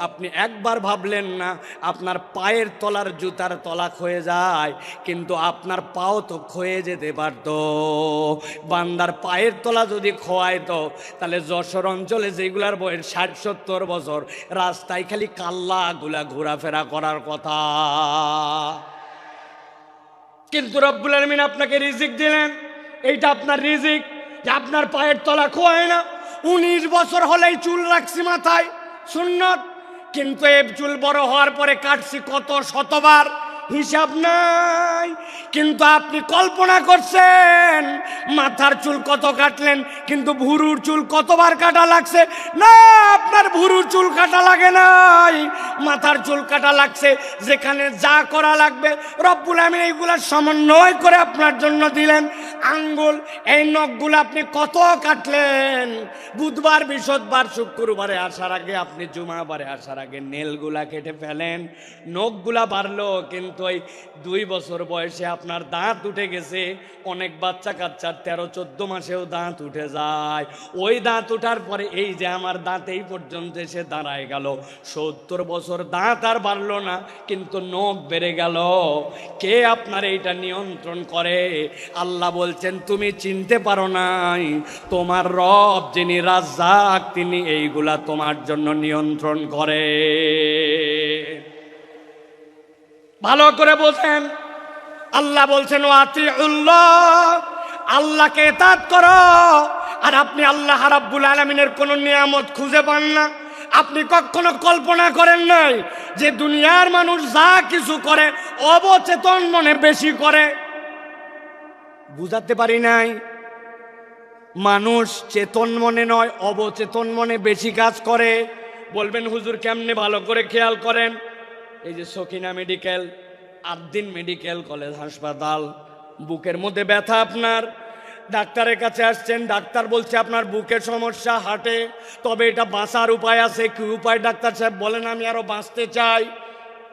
A: আপনি একবার ভাবলেন না আপনার পায়ের তলার জুতার তলা ক্ষয়ে যায়, কিন্তু আপনার পাও তো ক্ষয়ে যেতে পারত। বান্দার পায়ের তলা যদি খোয়াইতো তাহলে যশোর অঞ্চলে যেগুলার বয়স 60-70 বছর, রাস্তায় খালি কাল্লাগুলা ঘোরাফেরা করার কথা। কিন্তু রব্বুল আলামিন আপনাকে রিজিক দিলেন, এইটা আপনার রিজিক যে আপনার পায়ের তলা খোয়ায় না। 19 বছর হলেই চুল রাখছি মাথায়, সুন্নত, কিন্তু এই চুল বড় হওয়ার পরে কাটছি কত শতবার, হিসাব নাই। কিন্তু আপনি কল্পনা করছেন মাথার চুল কত কাটলেন, কিন্তু ভুরুর চুল কতবার কাটা লাগছে? না, আপনার ভুরুর চুল কাটা লাগে নাই, মাথার চুল কাটা লাগছে। যেখানে যা করা লাগবে রব্বুল আমিন এইগুলা সমন্বয় করে আপনার জন্য দিলেন। আঙ্গুল, এই নখগুলো আপনি কত কাটলেন? বুধবার, বৃহস্পতিবার, শুক্রবারে আসার আগে, আপনি জুমাবারে আসার আগে নেলগুলা কেটে ফেলেন। নখগুলা বাড়লো কিন্তু তো ওই 2 বছর বয়সে আপনার দাঁত উঠে গেছে, অনেক বাচ্চা কাচ্চার 13-14 মাসেও দাঁত উঠে যায়। ওই দাঁত উঠার পরে এই যে আমার দাঁত এই পর্যন্ত এসে দাঁড়ায় গেল, 70 বছর দাঁত আর বাড়লো না, কিন্তু নখ বেড়ে গেল। কে আপনার এইটা নিয়ন্ত্রণ করে? আল্লাহ বলছেন তুমি চিনতে পারো নাই, তোমার রব যিনি রাজ্জাক তিনি এইগুলা তোমার জন্য নিয়ন্ত্রণ করে। ভালো করে বোঝেন। আল্লাহ বলছেন আতিউল্লাহ, আল্লাহকে ইতাআত করো। আর আপনি আল্লাহ রাব্বুল আলামিনের কোন নিয়ামত খুঁজে পান না? আপনি কখনো কল্পনা করেন নাই যে দুনিয়ার মানুষ যা কিছু করে অবচেতন মনে বেশি করে? বুঝাতে পারি নাই? মানুষ চেতন মনে নয়, অবচেতন মনে বেশি কাজ করে। বলবেন হুজুর কেমনে? ভালো করে খেয়াল করেন। এই যে সখিনা মেডিকেল, 8 দিন মেডিকেল কলেজ হাসপাতাল, বুকের মধ্যে ব্যথা, আপনার ডাক্তারের কাছে আসছেন, ডাক্তার বলছে আপনার বুকের সমস্যা, হার্টে, তবে এটা বাঁচার উপায় আছে। কি উপায় ডাক্তার সাহেব? বলেন আমি আরো বাঁচতে চাই।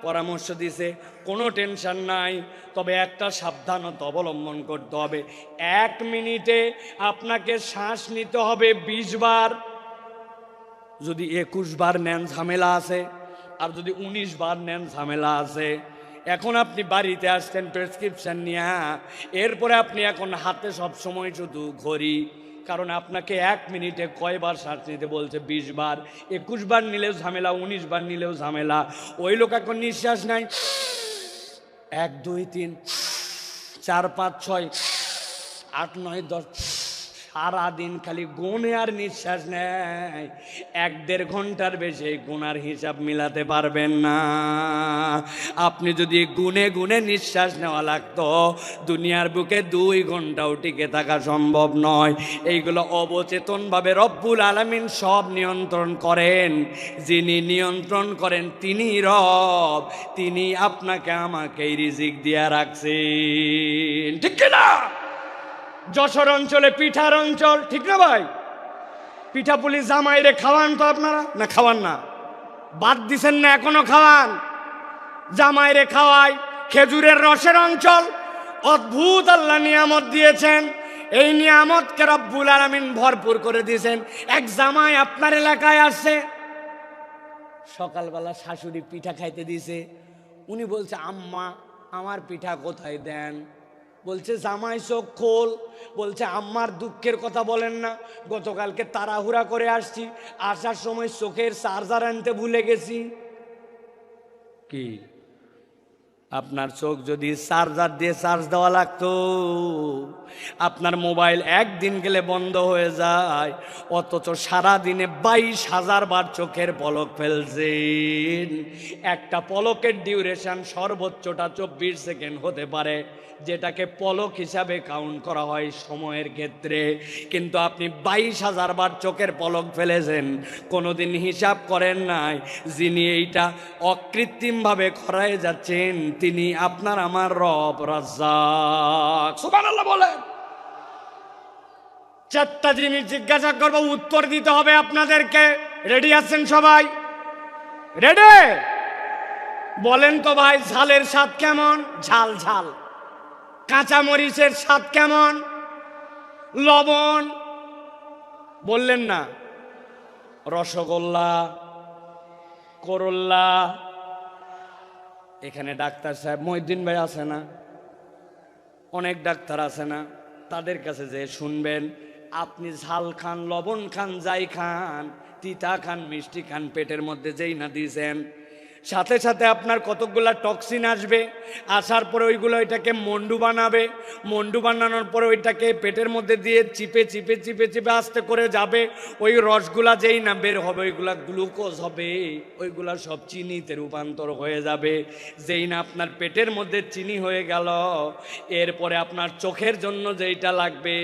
A: পরামর্শ দিছে, কোনো টেনশন নাই, তবে একটা সাবধানতা অবলম্বন করতে হবে। 1 মিনিটে আপনাকে শ্বাস নিতে হবে 20 বার। যদি 21 বার নেন ঝামেলা আছে, আর যদি 19 বার নেন ঝামেলা আছে। এখন আপনি বাড়িতে আসছেন প্রেসক্রিপশন নিয়ে, এরপরে আপনি এখন হাতে সব সময় শুধু ঘড়ি, কারণ আপনাকে 1 মিনিটে কয়বার শ্বাস নিতে বলছে? 20 বার। 21 বার নিলেও ঝামেলা, 19 বার নিলেও ঝামেলা। ওই লোক এখন নিঃশ্বাস নাই, 1 2 3 4 5 6 8 9 10, সারাদিন খালি গুনে আর নিঃশ্বাস নেয়। 1-1.5 ঘন্টার বেশি গুনার হিসাব মিলাতে পারবেন না। আপনি যদি গুনে গুনে নিঃশ্বাস নেওয়া লাগতো, দুনিয়ার বুকে 2 ঘন্টাও টিকে থাকা সম্ভব নয়। এইগুলো অবচেতনভাবে রব্বুল আলামিন সব নিয়ন্ত্রণ করেন। যিনি নিয়ন্ত্রণ করেন তিনি রব, তিনি আপনাকে আমাকে রিজিক দিয়া রাখছেন। ঠিক কিনা? যশোর অঞ্চলে পিঠার অঞ্চল, ঠিক না ভাই? পিঠাপুলি জামাইরে খাওয়ান তো আপনারা? না খাওয়ান না? বাদ দিছেন না? এখনো খাওয়ান। জামাইরে খাওয়াই। খেজুরের রসের অঞ্চল, অদ্ভুত আল্লাহ নিয়ামত দিয়েছেন। এই নিয়ামতকে রব্বুল আলামিন ভরপুর করে দিয়েছেন। এক জামাই আপনার এলাকায় আসছে, সকালবেলা শাশুড়ি পিঠা খাইতে দিছে। উনি বলছে আম্মা আমার পিঠা কোথায় দেন? বলছে জামাই চোখ খোল। বলছে আম্মার দুঃখের কথা বলেন না, গতকালকে তাড়াহুড়া করে আসছি, আসার সময় চোখের চার্জার আনতে ভুলে গেছি। কি আপনার চোখ যদি চার্জার দিয়ে চার্জ দেওয়া লাগতো, আপনার মোবাইল একদিন গেলে বন্ধ হয়ে যায়, অথচ সারাদিনে 22,000 বার চোখের পলক ফেলছেন। একটা পলকের ডিউরেশন সর্বোচ্চটা 24 সেকেন্ড হতে পারে, যেটাকে পলক হিসাবে কাউন্ট করা হয় সময়ের ক্ষেত্রে। কিন্তু আপনি 22,000 বার চোখের পলক ফেলেছেন, কোনোদিন হিসাব করেন নাই। যিনি এইটা অকৃত্রিমভাবে করায় যাচ্ছেন তিনি আপনার আমার রব রাজ্জাক। সুবহানাল্লাহ বলেন। 4টা জিনিস জিজ্ঞাসা করব, উত্তর দিতে হবে আপনাদেরকে। রেডি আছেন সবাই? রেডি? বলেন তো ভাই, ঝালের স্বাদ কেমন? ঝাল ঝাল। কাঁচা মরিচের স্বাদ কেমন? লবণ। বললেন না? রসগোল্লা, করল্লা। এখানে ডাক্তার সাহেব মহিউদ্দিন ভাই আছে না? অনেক ডাক্তার আছে না? তাদের কাছে যে শুনবেন, আপনি ঝাল খান, লবণ খান, যাই খান, তিতা খান, মিষ্টি খান, পেটের মধ্যে যেই না দিয়েছেন, সাথে সাথে আপনার কতকগুলা টক্সিন আসবে। আসার পরে ওইগুলো এটাকে মন্ডু বানাবে। মন্ডু বানানোর পরে ওইটাকে পেটের মধ্যে দিয়ে চিপে চিপে চিপে চিপে আস্তে করে যাবে। ওই রসগুলা যেই না বের হবে, ওইগুলা গ্লুকোজ হবে, ওইগুলা সব চিনিতে রূপান্তর হয়ে যাবে। যেই না আপনার পেটের মধ্যে চিনি হয়ে গেল, এরপরে আপনার চোখের জন্য যেইটা লাগবে,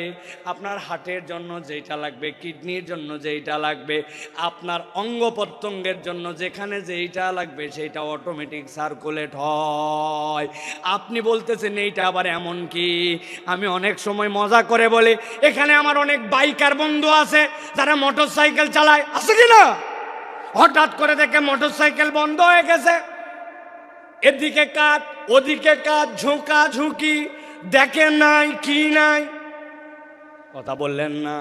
A: আপনার হার্টের জন্য যেইটা লাগবে, কিডনির জন্য যেইটা লাগবে, আপনার অঙ্গ প্রত্যঙ্গের জন্য যেখানে যেইটা লাগবে সেইটা অটোমেটিক সার্কুলেট হয়। আপনি বলতেছেন এইটা আবার এমন কি? আমি অনেক সময় মজা করে বলি, এখানে আমার অনেক বাইকার বন্ধু আছে যারা মোটর সাইকেল চালায়, আছে কি না? হঠাৎ করে দেখে মোটর সাইকেল বন্ধ হয়ে গেছে, এদিকে কাত ওদিকে কাত, ঝুঁকা ঝুঁকি, দেখে নাই কি নাই, কথা বললেন না।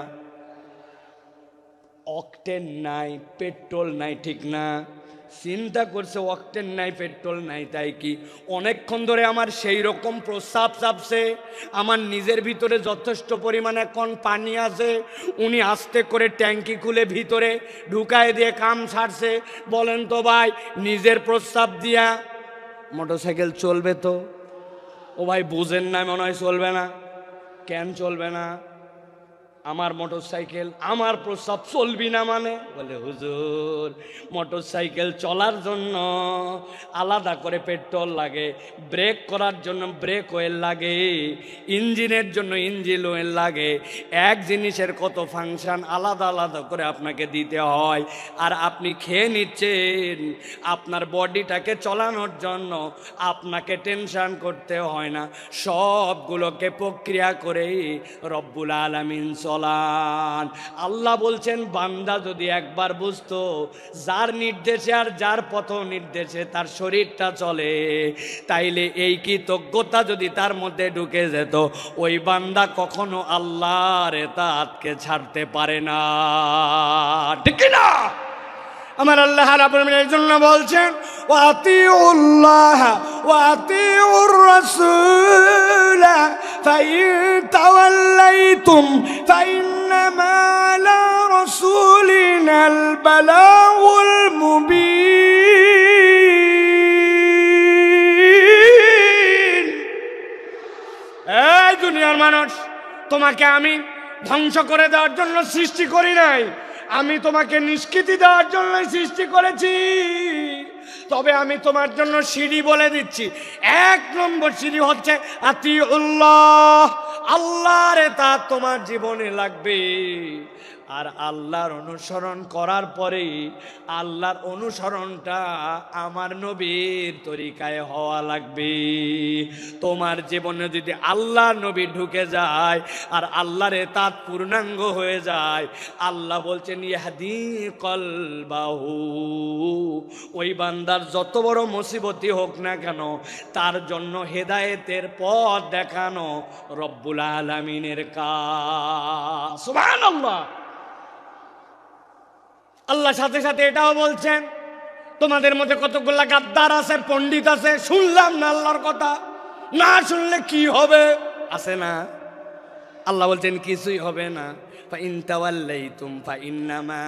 A: অকটেন নাই, পেট্রোল নাই, ঠিক না? চিন্তা করছে অকটেন নাই, পেট্রোল নাই, তাই কি অনেকক্ষণ ধরে আমার সেই রকম প্রস্রাব চাপছে, আমার নিজের ভিতরে যথেষ্ট পরিমাণে এখন পানি আছে, উনি আস্তে করে ট্যাঙ্কি খুলে ভিতরে ঢুকায় দিয়ে কাম সারছে। বলেন তো ভাই, নিজের প্রস্রাব দিয়া মোটরসাইকেল চলবে তো? ও ভাই বুঝেন না, মনে হয় চলবে না। কেন চলবে না? আমার মোটরসাইকেল, আমার প্রস্রাব চলবি না মানে? বলে হুজুর, মোটরসাইকেল চলার জন্য আলাদা করে পেট্রোল লাগে, ব্রেক করার জন্য ব্রেক অয়েল লাগে, ইঞ্জিনের জন্য ইঞ্জিন অয়েল লাগে। এক জিনিসের কত ফাংশন আলাদা আলাদা করে আপনাকে দিতে হয়। আর আপনি খেয়ে নিচ্ছেন, আপনার বডিটাকে চলানোর জন্য আপনাকে টেনশন করতে হয় না, সবগুলোকে প্রক্রিয়া করেই রব্বুল আলামিন চলান। আল্লাহ বলছেন, বান্দা যদি একবার বুঝতো যার নির্দেশে আর যার পথ নির্দেশে তার শরীরটা চলে, তাইলে এই কৃতজ্ঞতা যদি তার মধ্যে ঢুকে যেত, ওই বান্দা কখনো আল্লাহর ইতাআতকে ছাড়তে পারে না, ঠিক না? আমার আল্লাহ রাব্বুল আলামিনের জন্য বলছেন, ওয়াতিউল্লাহ ওয়াতিউর রাসূল ফাইন তাওয়াল্লাইতুম ফাইন্নামা আলা রাসূলিনাল বালাগুল মুবিন। এই দুনিয়ার মানুষ, তোমাকে আমি ধ্বংস করে দেওয়ার জন্য সৃষ্টি করি নাই, আমি তোমাকে নিষ্কৃতি দেওয়ার জন্য সৃষ্টি করেছি। তবে আমি তোমার জন্য সিঁড়ি বলে দিচ্ছি। এক নম্বর সিঁড়ি হচ্ছে আতিউল্লাহ, আল্লাহর ইতাআত তোমার জীবনে লাগবে। আর আল্লাহর অনুসরণ করার পরেই আল্লাহর অনুসরণটা আমার নবীর তরিকায় হওয়া লাগবে। তোমার জীবনে যদি আল্লাহর নবী ঢুকে যায় আর আল্লাহর ইতাআত পূর্ণাঙ্গ হয়ে যায়, আল্লাহ বলছেন ইয়াহদি কলবাহু, ওই বান্দার যত বড় মুসিবতই হোক না কেন, তার জন্য হেদায়েতের পথ দেখানো রব্বুল আলামিনের কাজ। সুবহানাল্লাহ। আল্লাহ সাথে সাথে এটাও বলছেন, তোমাদের মধ্যে কতগুলা গাদ্দার আছে, পণ্ডিত আছে, শুনলাম না আল্লাহর কথা, না শুনলে কি হবে? আছে না? আল্লাহ বলছেন কিছুই হবে না। ফাইন তাওয়াল্লাইতুম ফাইন্নামা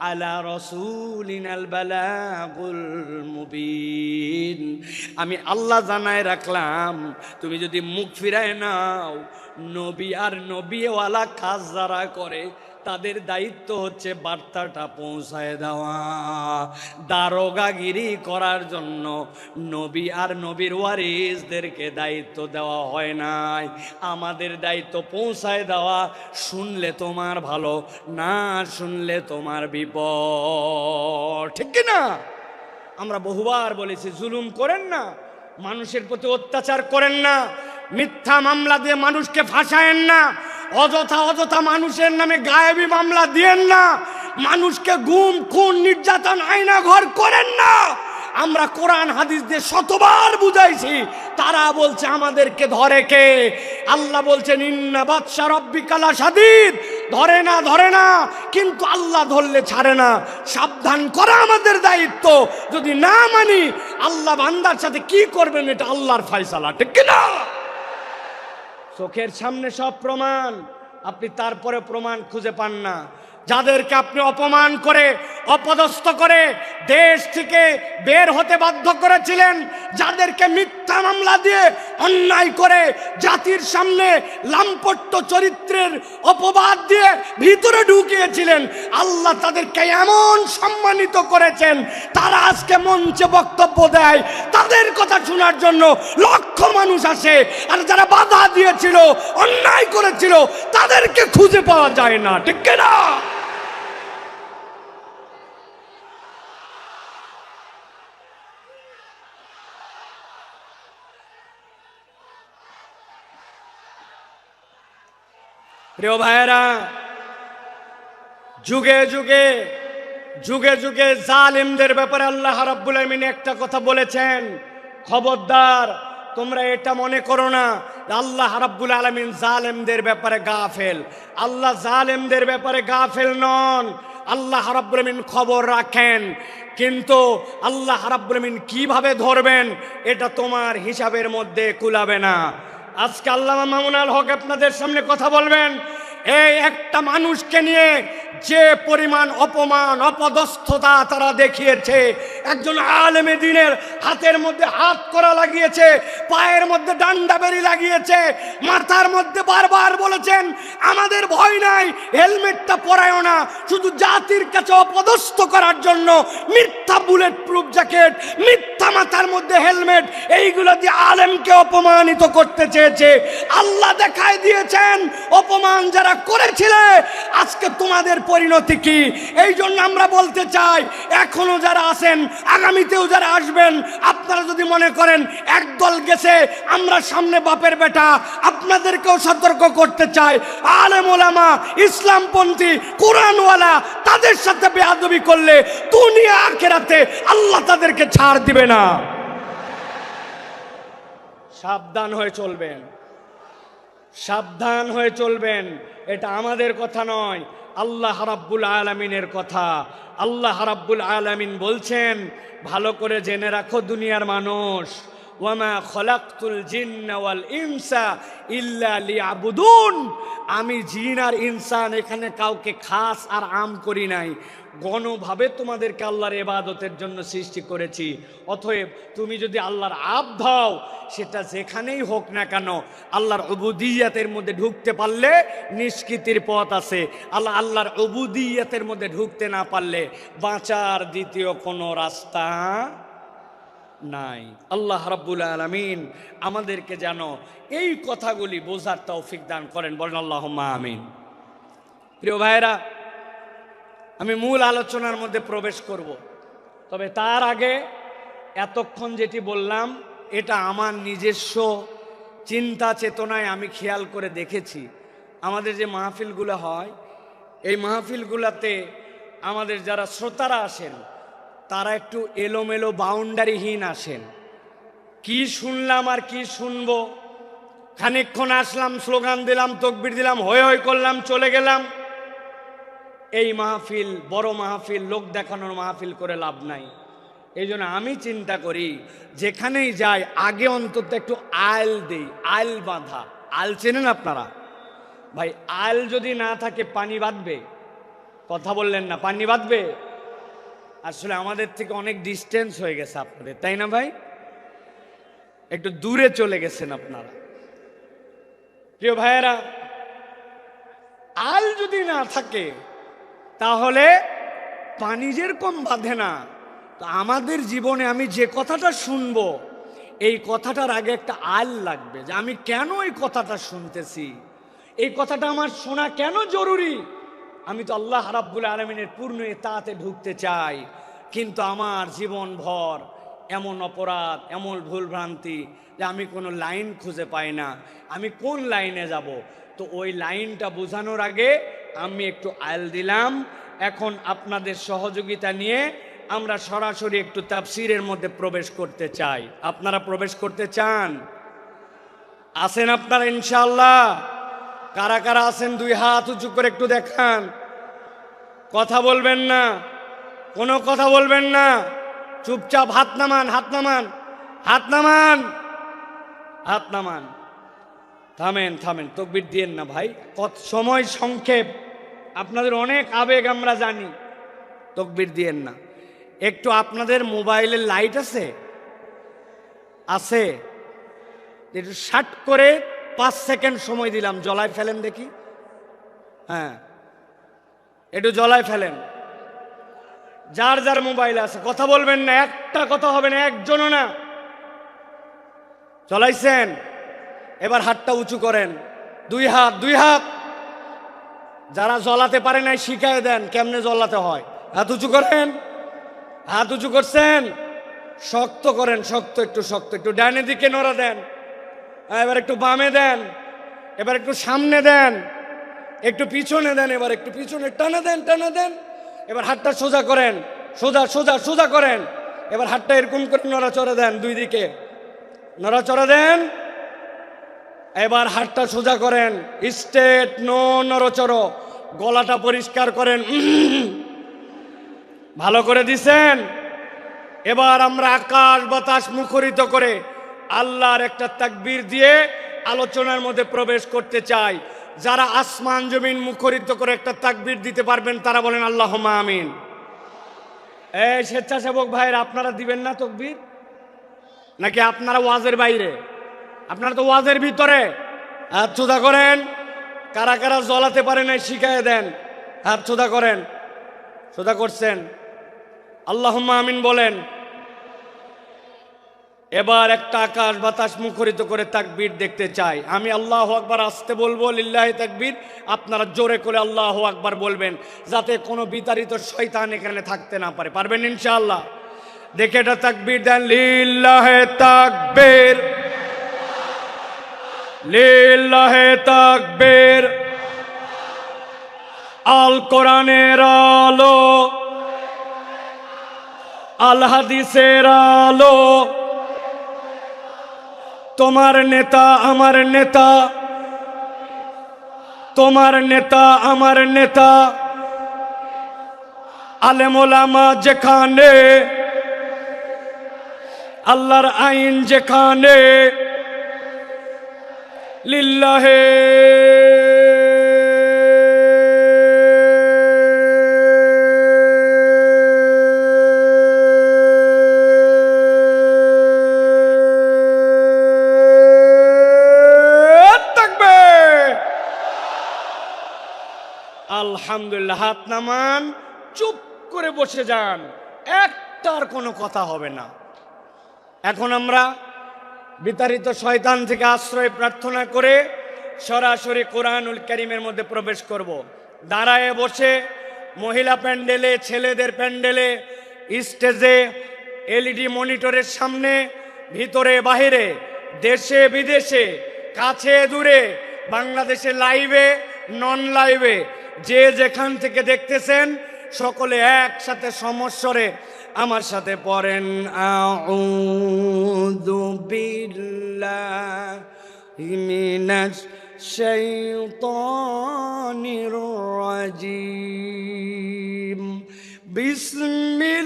A: আলা রাসূলিনাল বালাগুল মুবিন। আমি আল্লাহ জানায় রাখলাম, তুমি যদি মুখ ফিরায় নাও, নবী আর নবীওয়ালা কাজ যারা করে তাদের দায়িত্ব হচ্ছে বার্তাটা পৌঁছায় দেওয়া। দারোগাগিরি করার জন্য নবী আর নবীর ওয়ারিসদেরকে দায়িত্ব দেওয়া হয় নাই, আমাদের দায়িত্ব পৌঁছায় দেওয়া। শুনলে তোমার ভালো, না শুনলে তোমার বিপদ, ঠিক না? আমরা বহুবার বলেছি, জুলুম করেন না, মানুষের প্রতি অত্যাচার করেন না, মিথ্যা মামলা দিয়ে মানুষকে ফাঁসায়েন না, অযথা মানুষের নামে গায়েবী মামলা দিয়েন না, মানুষকে গুম খুন নির্যাতন আয়না ঘর করেন না। আমরা কোরআন হাদিস দিয়ে শতবার বুঝাইছি, তারা বলছে আমাদেরকে ধরে কে? আল্লাহ বলছেন ইন্না বাতশা রাব্বিকা লাশাদীদ, ধরে না, কিন্তু আল্লাহ ধরলে ছাড়ে না। সাবধান করা আমাদের দায়িত্ব। যদি না মানি, আল্লাহ বান্দার সাথে কি করবেন এটা আল্লাহর ফয়সালা, ঠিক না? চোখের সামনে সব প্রমাণ, আপনি তারপরে প্রমাণ খুঁজে পান না। যাদেরকে আপনি অপমান করে অপদস্থ করে দেশ থেকে বের হতে বাধ্য করেছিলেন, যাদেরকে মিথ্যা মামলা দিয়ে অন্যায় করে জাতির সামনে লাম্পট্য চরিত্রের অপবাদ দিয়ে ভিতরে ঢুকিয়েছিলেন, আল্লাহ তাদেরকে এমন সম্মানিত করেছেন, তারা আজকে মঞ্চে বক্তব্য দেয়, তাদের কথা শোনার জন্য লক্ষ মানুষ আসে। আর যারা বাধা দিয়েছিল, অন্যায় করেছিল, তাদেরকে খুঁজে পাওয়া যায় না, ঠিক না? প্রিয় ভাইয়েরা, যুগে যুগে জালিমদের ব্যাপারে আল্লাহ রাব্বুল আলামিন একটা কথা বলেছেন, খবরদার তোমরা এটা মনে করো না আল্লাহ রাব্বুল আলামিন জালেমদের ব্যাপারে গাফেল। আল্লাহ জালেমদের ব্যাপারে গাফেল নন। আল্লাহ রাব্বুল আলামিন খবর রাখেন, কিন্তু আল্লাহ রাব্বুল আলামিন কিভাবে ধরবেন এটা তোমার হিসাবের মধ্যে কুলাবে না। আজকে আল্লামা মামুনুল হক আপনাদের সামনে কথা বলবেন। এই একটা মানুষকে নিয়ে যে পরিমাণ অপমান অপদস্থতা তারা দেখিয়েছে, একজন আলেমে দ্বীনের হাতের মধ্যে হাত করা লাগিয়েছে, পায়ের মধ্যে ডান্ডা বেরি লাগিয়েছে, মাথার মধ্যে বারবার বলেছেন আমাদের ভয় নাই, হেলমেটটা পরায়ও না, শুধু জাতির কাছে অপদস্থ করার জন্য মিথ্যা বুলেট প্রুফ জ্যাকেট, মিথ্যা মাথার মধ্যে হেলমেট, এইগুলো দিয়ে আলেমকে অপমানিত করতে চেয়েছে। আল্লাহ দেখায় দিয়েছেন অপমান যারা করেছিলে আজকে তোমাদের পরিণতি কি। এই জন্য আমরা বলতে চাই এখনো যারা আছেন, আগামীতেও যারা আসবেন, আপনারা যদি মনে করেন একদল গেছে আমরা সামনে বাপের বেটা, আপনাদেরকেও সতর্ক করতে চাই আলেম ওলামা ইসলামপন্থী কোরআনওয়ালা তাদের সাথে বেয়াদবি করলে দুনিয়া আখিরাতে আল্লাহ তাদেরকে ছাড় দিবে না। সাবধান হয়ে চলবেন, সাবধান হয়ে চলবেন। এটা আমাদের কথা নয়, আল্লাহ রাব্বুল আলামিনের কথা। আল্লাহ রাব্বুল আলামিন বলছেন, ভালো করে জেনে রাখো দুনিয়ার মানুষ, ওয়ামা খলাকতুল জিন্না ওয়াল ইনসা ইল্লা লিয়াবুদুন। আমি জিন আর ইনসান এখানে কাউকে খাস আর আম করি নাই, গণভাবে তোমাদেরকে আল্লাহর ইবাদতের জন্য সৃষ্টি করেছি। অতএব তুমি যদি আল্লাহর আব্দ হও, সেটা যেখানেই হোক না কেন, আল্লাহর উবুদিয়তের মধ্যে ঢুকতে পারলে নিষ্কৃতির পথ আছে। আল্লাহর উবুদিয়তের মধ্যে ঢুকতে না পারলে বাঁচার দ্বিতীয় কোনো রাস্তা নাই। আল্লাহ রাব্বুল আলামিন আমাদেরকে যেন এই কথাগুলি বোঝার তৌফিক দান করেন, বলেন আল্লাহুম্মা আমিন। প্রিয় ভাইরা, আমি মূল আলোচনার মধ্যে প্রবেশ করব, তবে তার আগে এতক্ষণ যেটি বললাম এটা আমার নিজস্ব চিন্তা চেতনায় আমি খেয়াল করে দেখেছি। আমাদের যে মাহফিলগুলো হয়, এই মাহফিলগুলোতে আমাদের যারা শ্রোতারা আসেন তারা একটু এলোমেলো বাউন্ডারিহীন আসেন। কি শুনলাম আর কি শুনবো, খানিকক্ষণ আসলাম, স্লোগান দিলাম, তকবির দিলাম, হই হই করলাম, চলে গেলাম। এই মাহফিল বড় মাহফিল, লোক দেখানোর মাহফিল করে লাভ নাই। এই জন্য আমি চিন্তা করি যেখানেই যাই আগে অন্তত একটু আইল দেই, আইল বাঁধা। আইল চেনেন আপনারা? ভাই আইল যদি না থাকে পানি বাঁধবে? কথা বললেন না, পানি বাঁধবে? আসলে আমাদের থেকে অনেক ডিস্টেন্স হয়ে গেছে আপনাদের, তাই না ভাই? একটু দূরে চলে গেছেন আপনারা। প্রিয় ভাইয়েরা, আইল যদি না থাকে তাহলে পানি যেরকম বাঁধে না, তো আমাদের জীবনে আমি যে কথাটা শুনবো এই কথাটার আগে একটা আইল লাগবে, যে আমি কেন এই কথাটা শুনতেছি, এই কথাটা আমার শোনা কেন জরুরি। আমি তো আল্লাহ রাব্বুল আলামিনের পূর্ণ ইতাআতে ঢুকতে চাই, কিন্তু আমার জীবন ভর এমন অপরাধ, এমন ভুলভ্রান্তি যে আমি কোনো লাইন খুঁজে পাই না, আমি কোন লাইনে যাব। তো ওই লাইনটা বোঝানোর আগে আমি একটু আইল দিলাম। এখন আপনাদের সহযোগিতা নিয়ে আমরা সরাসরি একটু তাফসীরের মধ্যে প্রবেশ করতে চাই। আপনারা প্রবেশ করতে চান? আছেন আপনারা ইনশাআল্লাহ? কারা কারা আছেন দুই হাত উঁচু করে একটু দেখান। কথা বলবেন না, কোনো কথা বলবেন না, চুপচাপ হাত নামান, হাত নামান, হাত নামান, হাত নামান। থামেন থামেন, তকবির দিয়েন না ভাই, কত সময় সংক্ষেপ, আপনাদের অনেক আবেগ আমরা জানি, তকবির দিয়েন না। একটু আপনাদের মোবাইলের লাইট আছে? আছে? একটু শাট করে 5 সেকেন্ড সময় দিলাম, জ্বলায় ফেলেন দেখি। হ্যাঁ, একটু জ্বলায় ফেলেন। যার যার মোবাইল আছে কথা বলবেন না, একটা কথা হবে না, একজনও না। জ্বলাইছেন? এবার হাতটা উঁচু করেন, দুই হাত, দুই হাত। যারা জ্বলাতে পারে নাই শিখায় দেন কেমনে জ্বলাতে হয়। হাত উঁচু করেন, হাত উঁচু করছেন, শক্ত করেন, শক্ত, একটু শক্ত, একটু ডাইনের দিকে নড়া দেন, এবার একটু বামে দেন, এবার একটু সামনে দেন, একটু পিছনে দেন, এবার একটু পিছনে টানা দেন, টানা দেন। এবার হাতটা সোজা করেন, সোজা সোজা সোজা করেন। এবার হাতটা এরকম করে নড়াচড়া দেন দুই দিকে, নড়াচড়া দেন। এবার হাতটা সোজা করেন, স্ট্রেট, নো নড়চড়। গলাটা পরিষ্কার করেন, ভালো করে দিছেন। এবার আমরা আকাশ বাতাস মুখরিত করে আল্লাহর একটা তাকবীর দিয়ে আলোচনার মধ্যে প্রবেশ করতে চাই। যারা আসমান জমিন মুখরিত করে একটা তাকবীর দিতে পারবেন তারা বলেন আল্লাহুম্মা আমিন। এই স্বেচ্ছাসেবক ভাইরা, আপনারা দিবেন না তাকবীর? নাকি আপনারা ওয়াজের বাইরে? আপনারা তো ওয়াজের ভিতরে। হাত সোজা করেন। কারা কারা জ্বলাতে পারে নাই শিখায় দেন। হাত সোজা করেন। সোজা করছেন? আল্লাহুম্মা আমিন বলেন। এবার একটা আকাশ বাতাস মুখরিত করে তাকবীর দেখতে চাই। আমি আল্লাহু আকবার আসতে বলবো, লিল্লাহি তাকবীর, আপনারা জোরে করে আল্লাহু আকবার বলবেন, যাতে কোনো বিতাড়িত শয়তান এখানে থাকতে না পারে। পারবেন ইনশাআল্লাহ? দেখে এটা তাকবীর দেন, লিল্লাহি তাকবীর, লিল্লাহি তাকবীর। আল কোরআনের আলো, আল হাদিসের আলো, তোমার নেতা আমার নেতা, তোমার নেতা আমার নেতা, আলেম ওলামা যেখানে, আল্লাহর আইন যেখানে, লিল্লাহে আলহামদুলিল্লাহ। হাত নামান, চুপ করে বসে যান, একটার কোনো কথা হবে না। এখন আমরা বিতাড়িত শয়তান থেকে আশ্রয় প্রার্থনা করে সরাসরি কোরআনুল কারীমের মধ্যে প্রবেশ করব। দাঁড়ায় বসে মহিলা প্যান্ডেলে, ছেলেদের প্যান্ডেলে, স্টেজে, এলইডি মনিটরের সামনে, ভিতরে বাহিরে, দেশে বিদেশে, কাছে দূরে, বাংলাদেশে লাইভে, নন লাইভে, যে যেখান থেকে দেখতেছেন সকলে একসাথে সমস্বরে আমার সাথে পড়েন, আউযু বিল্লাহি মিনাশ শাইতানির রাজিম, বিসমিল্লাহির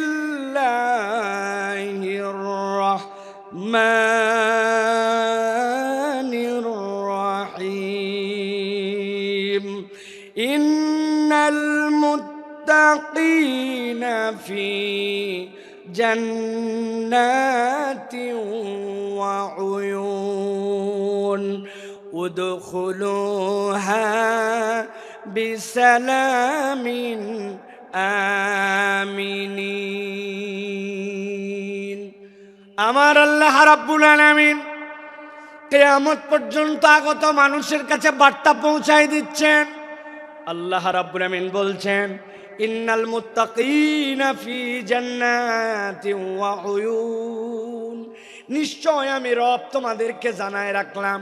A: রাহমানির রাহিম, ইন্নাল মুত্তাকিনা ফি জান্নাতিন ওয়া উয়ুন, উদখুলুহা বিসালামিন আমিনিন। আমার আল্লাহ রাব্বুল আলামিন কিয়ামত পর্যন্ত আগত মানুষের কাছে বার্তা পৌঁছায় দিচ্ছেন। আল্লাহ রাব্বুল আলামিন বলছেন, ইন্নাল মুত্তাকিনা ফি জান্নাতিন ওয়া উয়ুন, নিশ্চয় আমি রব তোমাদেরকে জানায় রাখলাম,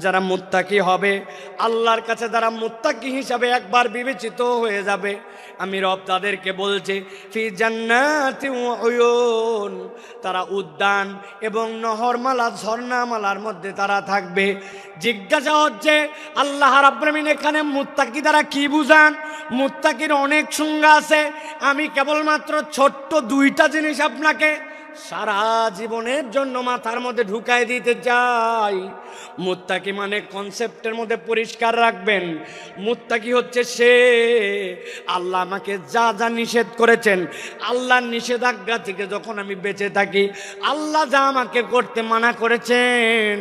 A: যারা মুত্তাকি হবে, আল্লাহর কাছে যারা মুত্তাকি হিসাবে একবার বিবেচিত হয়ে যাবে, আমি রব তাদেরকে বলছি, ফি জান্নাতিন ওয়া উয়ুন, তারা উদ্যান এবং নহরমালা, ঝর্ণামালার মধ্যে তারা থাকবে। জিজ্ঞাসা হচ্ছে, আল্লাহ রাব্বুল আলামিন এখানে মুত্তাকি দ্বারা কি বুঝান? মুত্তাকির অনেক সংজ্ঞা আছে, আমি কেবলমাত্র ছোট্ট দুইটা জিনিস আপনাকে সারা জীবনের জন্য মাথার মধ্যে ঢুকাই দিতে চাই। মুত্তাকি মানে কনসেপ্টের মধ্যে পরিষ্কার রাখবেন, মুত্তাকি হচ্ছে সে, আল্লাহ আমাকে যা যা নিষেধ করেছেন, আল্লাহর নিষেধাজ্ঞা থেকে যখন আমি বেঁচে থাকি, আল্লাহ যা আমাকে করতে মানা করেছেন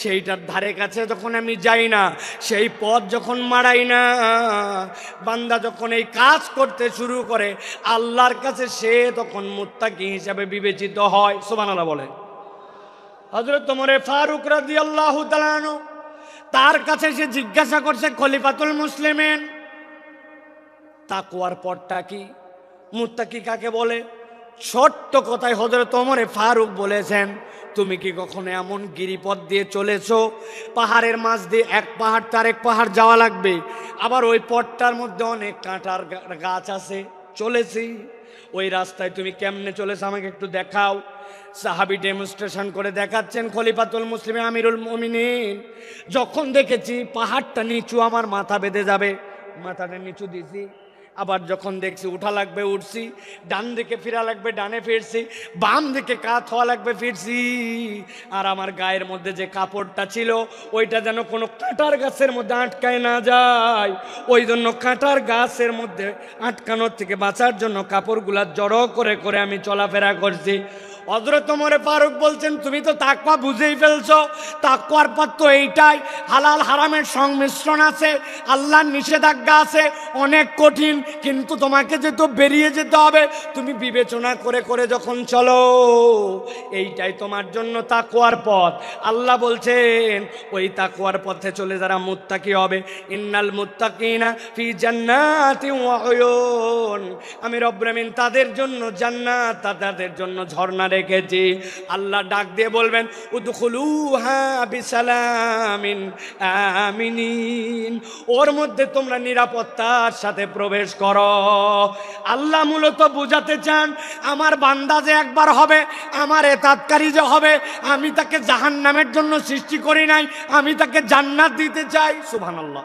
A: সেইটার ধারে কাছে যখন আমি যাই না, সেই পথ যখন মারাই না, বান্দা যখন এই কাজ করতে শুরু করে আল্লাহর কাছে, সে তখন মুত্তাকি হিসাবে বিবেচিত হয়। সুবহানাল্লাহ বলে। হযরত ওমর ফারুক রাদিয়াল্লাহু তাআলা আনহু, তার কাছে সে জিজ্ঞাসা করছে, খলিফাতুল মুসলিমিন, তাকওয়ার পথটা কি? মুত্তাকি কাকে বলে? ছোট্ট কথায় হযরত ওমর ফারুক বলেছেন, তুমি কি কখনো এমন গিরিপথ দিয়ে চলেছো, পাহাড়ের মাঝ দিয়ে এক পাহাড় তার এক পাহাড় যাওয়া লাগবে, আবার ওই পথটার মধ্যে অনেক কাঁটার গাছ আছে, চলেছি, ওই রাস্তায় তুমি কেমনে চলেছো আমাকে একটু দেখাও। সাহাবী ডেমনস্ট্রেশন করে দেখাচ্ছেন, খলিফাতুল মুসলিমিন আমিরুল মুমিনিন। যখন দেখেছি পাহাড়টা নিচু, আমার মাথা বেঁধে যাবে, মাথাটা নিচু দিছি। আবার যখন দেখছি উঠা লাগবে উঠছি, ডান দিকে ফিরা লাগবে ডানে ফিরছি, বাম দিকে কাত হওয়া লাগবে ফিরছি। আর আমার গায়ের মধ্যে যে কাপড়টা ছিল ওইটা যেন কোনো কাঁটার গাছের মধ্যে আটকায় না যায়, ওই জন্য কাঁটার গাছের মধ্যে আটকানোর থেকে বাঁচার জন্য কাপড়গুলা জড়ো করে করে আমি চলাফেরা করছি। হযরত ওমর ফারুক বলছেন, তুমি তো তাকওয়া বুঝেই ফেলছো। তাকওয়ার পথ তো এইটাই, হালাল হারামের সংমিশ্রণ আছে, আল্লাহর নিষেধাজ্ঞা আছে, অনেক কঠিন, কিন্তু তোমাকে যে তো বেরিয়ে যেতে হবে। তুমি বিবেচনা করে করে যখন চলো, এইটাই তোমার জন্য তাকওয়ার পথ। আল্লাহ বলছেন ওই তাকওয়ার পথে চলে যারা মুত্তাকি হবে, ইন্নাল মুত্তাকিনা ফি জান্নাতিন ওয়া উয়ুন, আমি রব্বুল আমিন তাদের জন্য জান্নাত, তাদের জন্য ঝর্ণা রেখেছি। আল্লাহ ডাক দিয়ে বলবেন, উদখুলুহা বিসালামিন আমিনিন, ওর মধ্যে তোমরা নিরাপত্তার সাথে প্রবেশ করো। আল্লাহ মূলত বুঝাতে চান, আমার বান্দা যে একবার হবে, আমার এতাতকারী যে হবে, আমি তাকে জাহান্নামের জন্য সৃষ্টি করি নাই, আমি তাকে জান্নাত দিতে চাই। সুবহানাল্লাহ।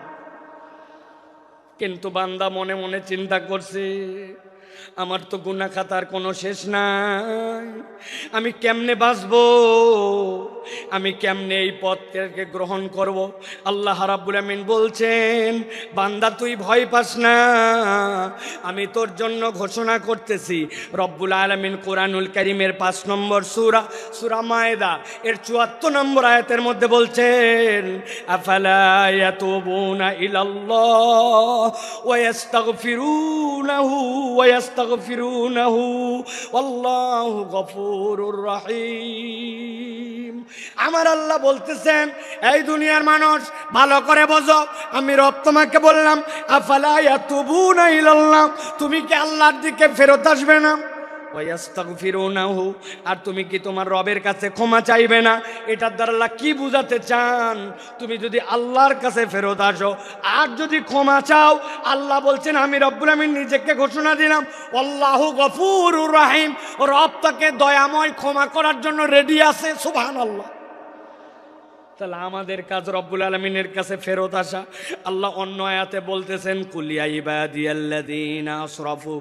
A: কিন্তু বান্দা মনে মনে চিন্তা করছে, আমার তো গুনাহ খাতার কোনো শেষ নাই, আমি কেমনে বাঁচবো, আমি কেমনে এই পথকে গ্রহণ করব। আল্লাহ রাব্বুল আমিন বলছেন, বান্দা তুই ভয় পাস না, আমি তোর জন্য ঘোষণা করতেছি। রব্বুল আলামিন কোরআনুল কারীমের 5 নম্বর সূরা, সূরা মায়েদা এর 74 নম্বর আয়াতের মধ্যে বলছেন, আফালা ইয়াতুবুনা ইলাল্লাহ ওয়া ইস্তাগফিরুনাহু ওয়া ইস্তাগফিরুনাহু আল্লাহু গফুরুর রহিম। আমার আল্লাহ বলতেছেন, এই দুনিয়ার মানুষ ভালো করে বোঝো, আমি রব তোমাকে বললাম, আফালা ইয়াতুবুনা ইলাল্লাহ, তুমি কি আল্লাহর দিকে ফেরত আসবে না? ওয়াস্তাগফিরুনাহু, আর তুমি কি তোমার রবের কাছে ক্ষমা চাইবে না? এটার দ্বারা আল্লাহ কি বুঝাতে চান? তুমি যদি আল্লাহর কাছে ফেরত আসো আর যদি ক্ষমা চাও, আল্লাহ বলছেন আমি রব্বুল আমিন নিজেকে ঘোষণা দিলাম, আল্লাহু গফুরুর রহিম, রব তাকে দয়াময় ক্ষমা করার জন্য রেডি আছে। সুবহানাল্লাহ। তাহলে আমাদের কাজ রব্বুল আলামিনের কাছে ফেরত আসা। আল্লাহ অন্য আয়াতে বলতেছেন, কুল ইয়া ইবাদিয়াল্লাযীনা আসরাফু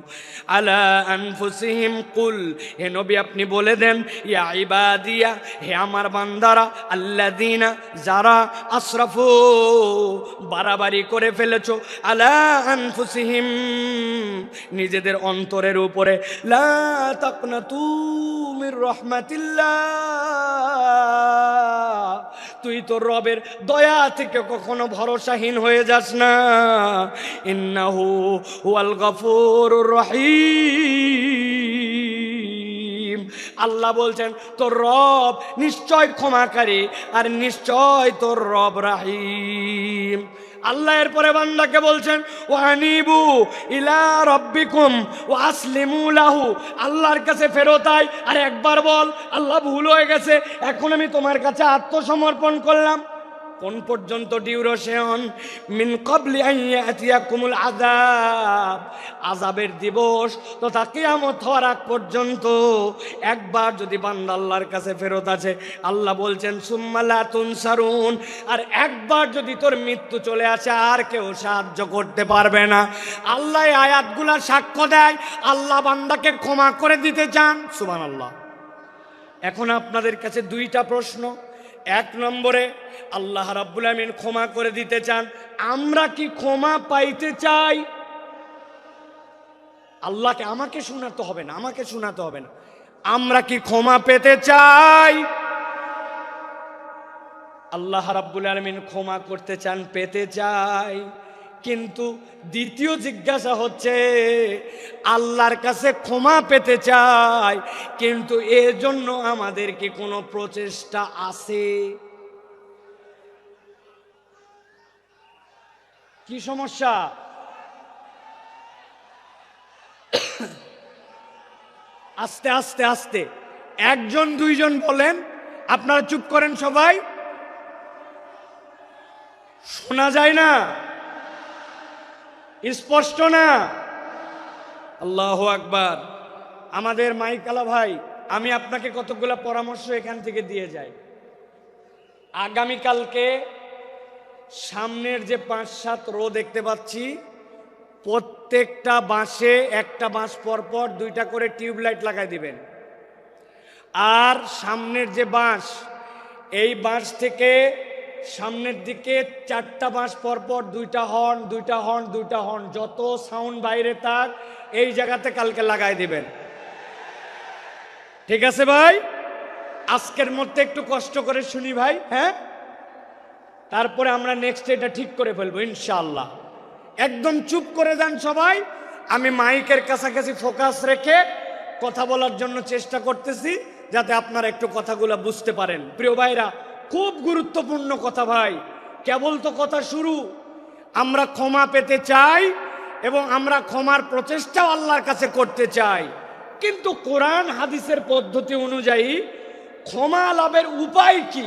A: আলা আনফুসিহিম, কুল, হে নবী আপনি বলে দেন, ইয়া ইবাদিয়া, হে আমার বান্দারা, আল্লাযীনা, যারা, আসরাফু, বাড়াবাড়ি করে ফেলেছো, আলা আনফুসিহিম, নিজেদের অন্তরের উপরে, লা তাকনাতু মির রাহমাতিল্লাহ, তুই তোর রবের দয়া থেকে কখনো ভরসাহীন হয়ে যাস না। ইন্নাহু হুয়াল গফুরুর রহিম, আল্লাহ বলছেন তোর রব নিশ্চয় ক্ষমাকারী, আর নিশ্চয় তোর রব রহিম। আল্লাহ এরপরে বান্দাকে বলছেন, ওয়ানিবু ইলা রাব্বিকুম ওয়া আসলিমু লাহু, আল্লাহর কাছে ফেরত আয়, আর একবার বল, আল্লাহ ভুল হয়ে গেছে, এখন আমি তোমার কাছে আত্মসমর্পণ করলাম। কোন পর্যন্ত ডিউরেশন? মিন ক্বাবলি আন ইয়াতিয়াকুমুল আযাব, আযাবের দিবস তথা কিয়ামত হওয়ার আগ পর্যন্ত একবার যদি বান্দা আল্লাহর কাছে ফেরত আসে, আল্লাহ বলছেন সুম্মা লা তুনসারুন, আর একবার যদি তোর মৃত্যু চলে আসে আর কেউ সাহায্য করতে পারবে না। আল্লাহ এই আয়াতগুলা সাক্ষ্য দেয় আল্লাহ বান্দাকে ক্ষমা করে দিতে চান। সুবহানাল্লাহ। এখন আপনাদের কাছে 2টা প্রশ্ন। 1 নম্বরে, আল্লাহ রাব্বুল আমিন ক্ষমা করে দিতে চান, আমরা কি ক্ষমা পাইতে চাই? আল্লাহকে আমাকে শোনাতে হবে না, আমাকে শোনাতে হবে না, আমরা কি ক্ষমা পেতে চাই? আল্লাহ রাব্বুল আমিন ক্ষমা করতে চান, পেতে চাই। কিন্তু দ্বিতীয় জিজ্ঞাসা হচ্ছে, আল্লাহর কাছে ক্ষমা পেতে চাই, কিন্তু এর জন্য আমাদের কি কোনো প্রচেষ্টা আছে? কি সমস্যা? আস্তে আস্তে আস্তে, 1জন 2জন বলেন, আপনারা চুপ করেন সবাই, শোনা যায় না, স্পষ্ট না? আল্লাহু আকবার। আমাদের মাইকালা ভাই, আমি আপনাকে কতগুলো পরামর্শ এখান থেকে দিয়ে যাই। আগামীকালকে সামনের যে 5-7 রো দেখতে পাচ্ছি, প্রত্যেকটা বাঁশে একটা বাঁশ পরপর 2টা করে টিউবলাইট লাগাই দিবেন। আর সামনের যে বাঁশ, এই বাঁশ থেকে সামনের দিকে 4টা বাঁশ পরপর 2টা হর্ন, 2টা হর্ন, 2টা হর্ন, যত সাউন্ড বাইরে তার এই জায়গাতে কালকে লাগাই দিবেন। ঠিক আছে ভাই? আজকের মধ্যে একটু কষ্ট করে শুনি ভাই, হ্যাঁ? তারপরে আমরা নেক্সট এটা ঠিক করে ফেলবো ইনশাআল্লাহ। একদম চুপ করে যান সবাই। আমি মাইকের কাছাকাছি ফোকাস রেখে কথা বলার জন্য চেষ্টা করতেছি, যাতে আপনারা একটু কথাগুলো বুঝতে পারেন। প্রিয় ভাইরা, খুব গুরুত্বপূর্ণ কথা ভাই, কেবল তো কথা শুরু। আমরা ক্ষমা পেতে চাই এবং আমরা ক্ষমার প্রচেষ্টাও আল্লাহর কাছে করতে চাই, কিন্তু কোরআন হাদিসের পদ্ধতি অনুযায়ী ক্ষমা লাভের উপায় কি,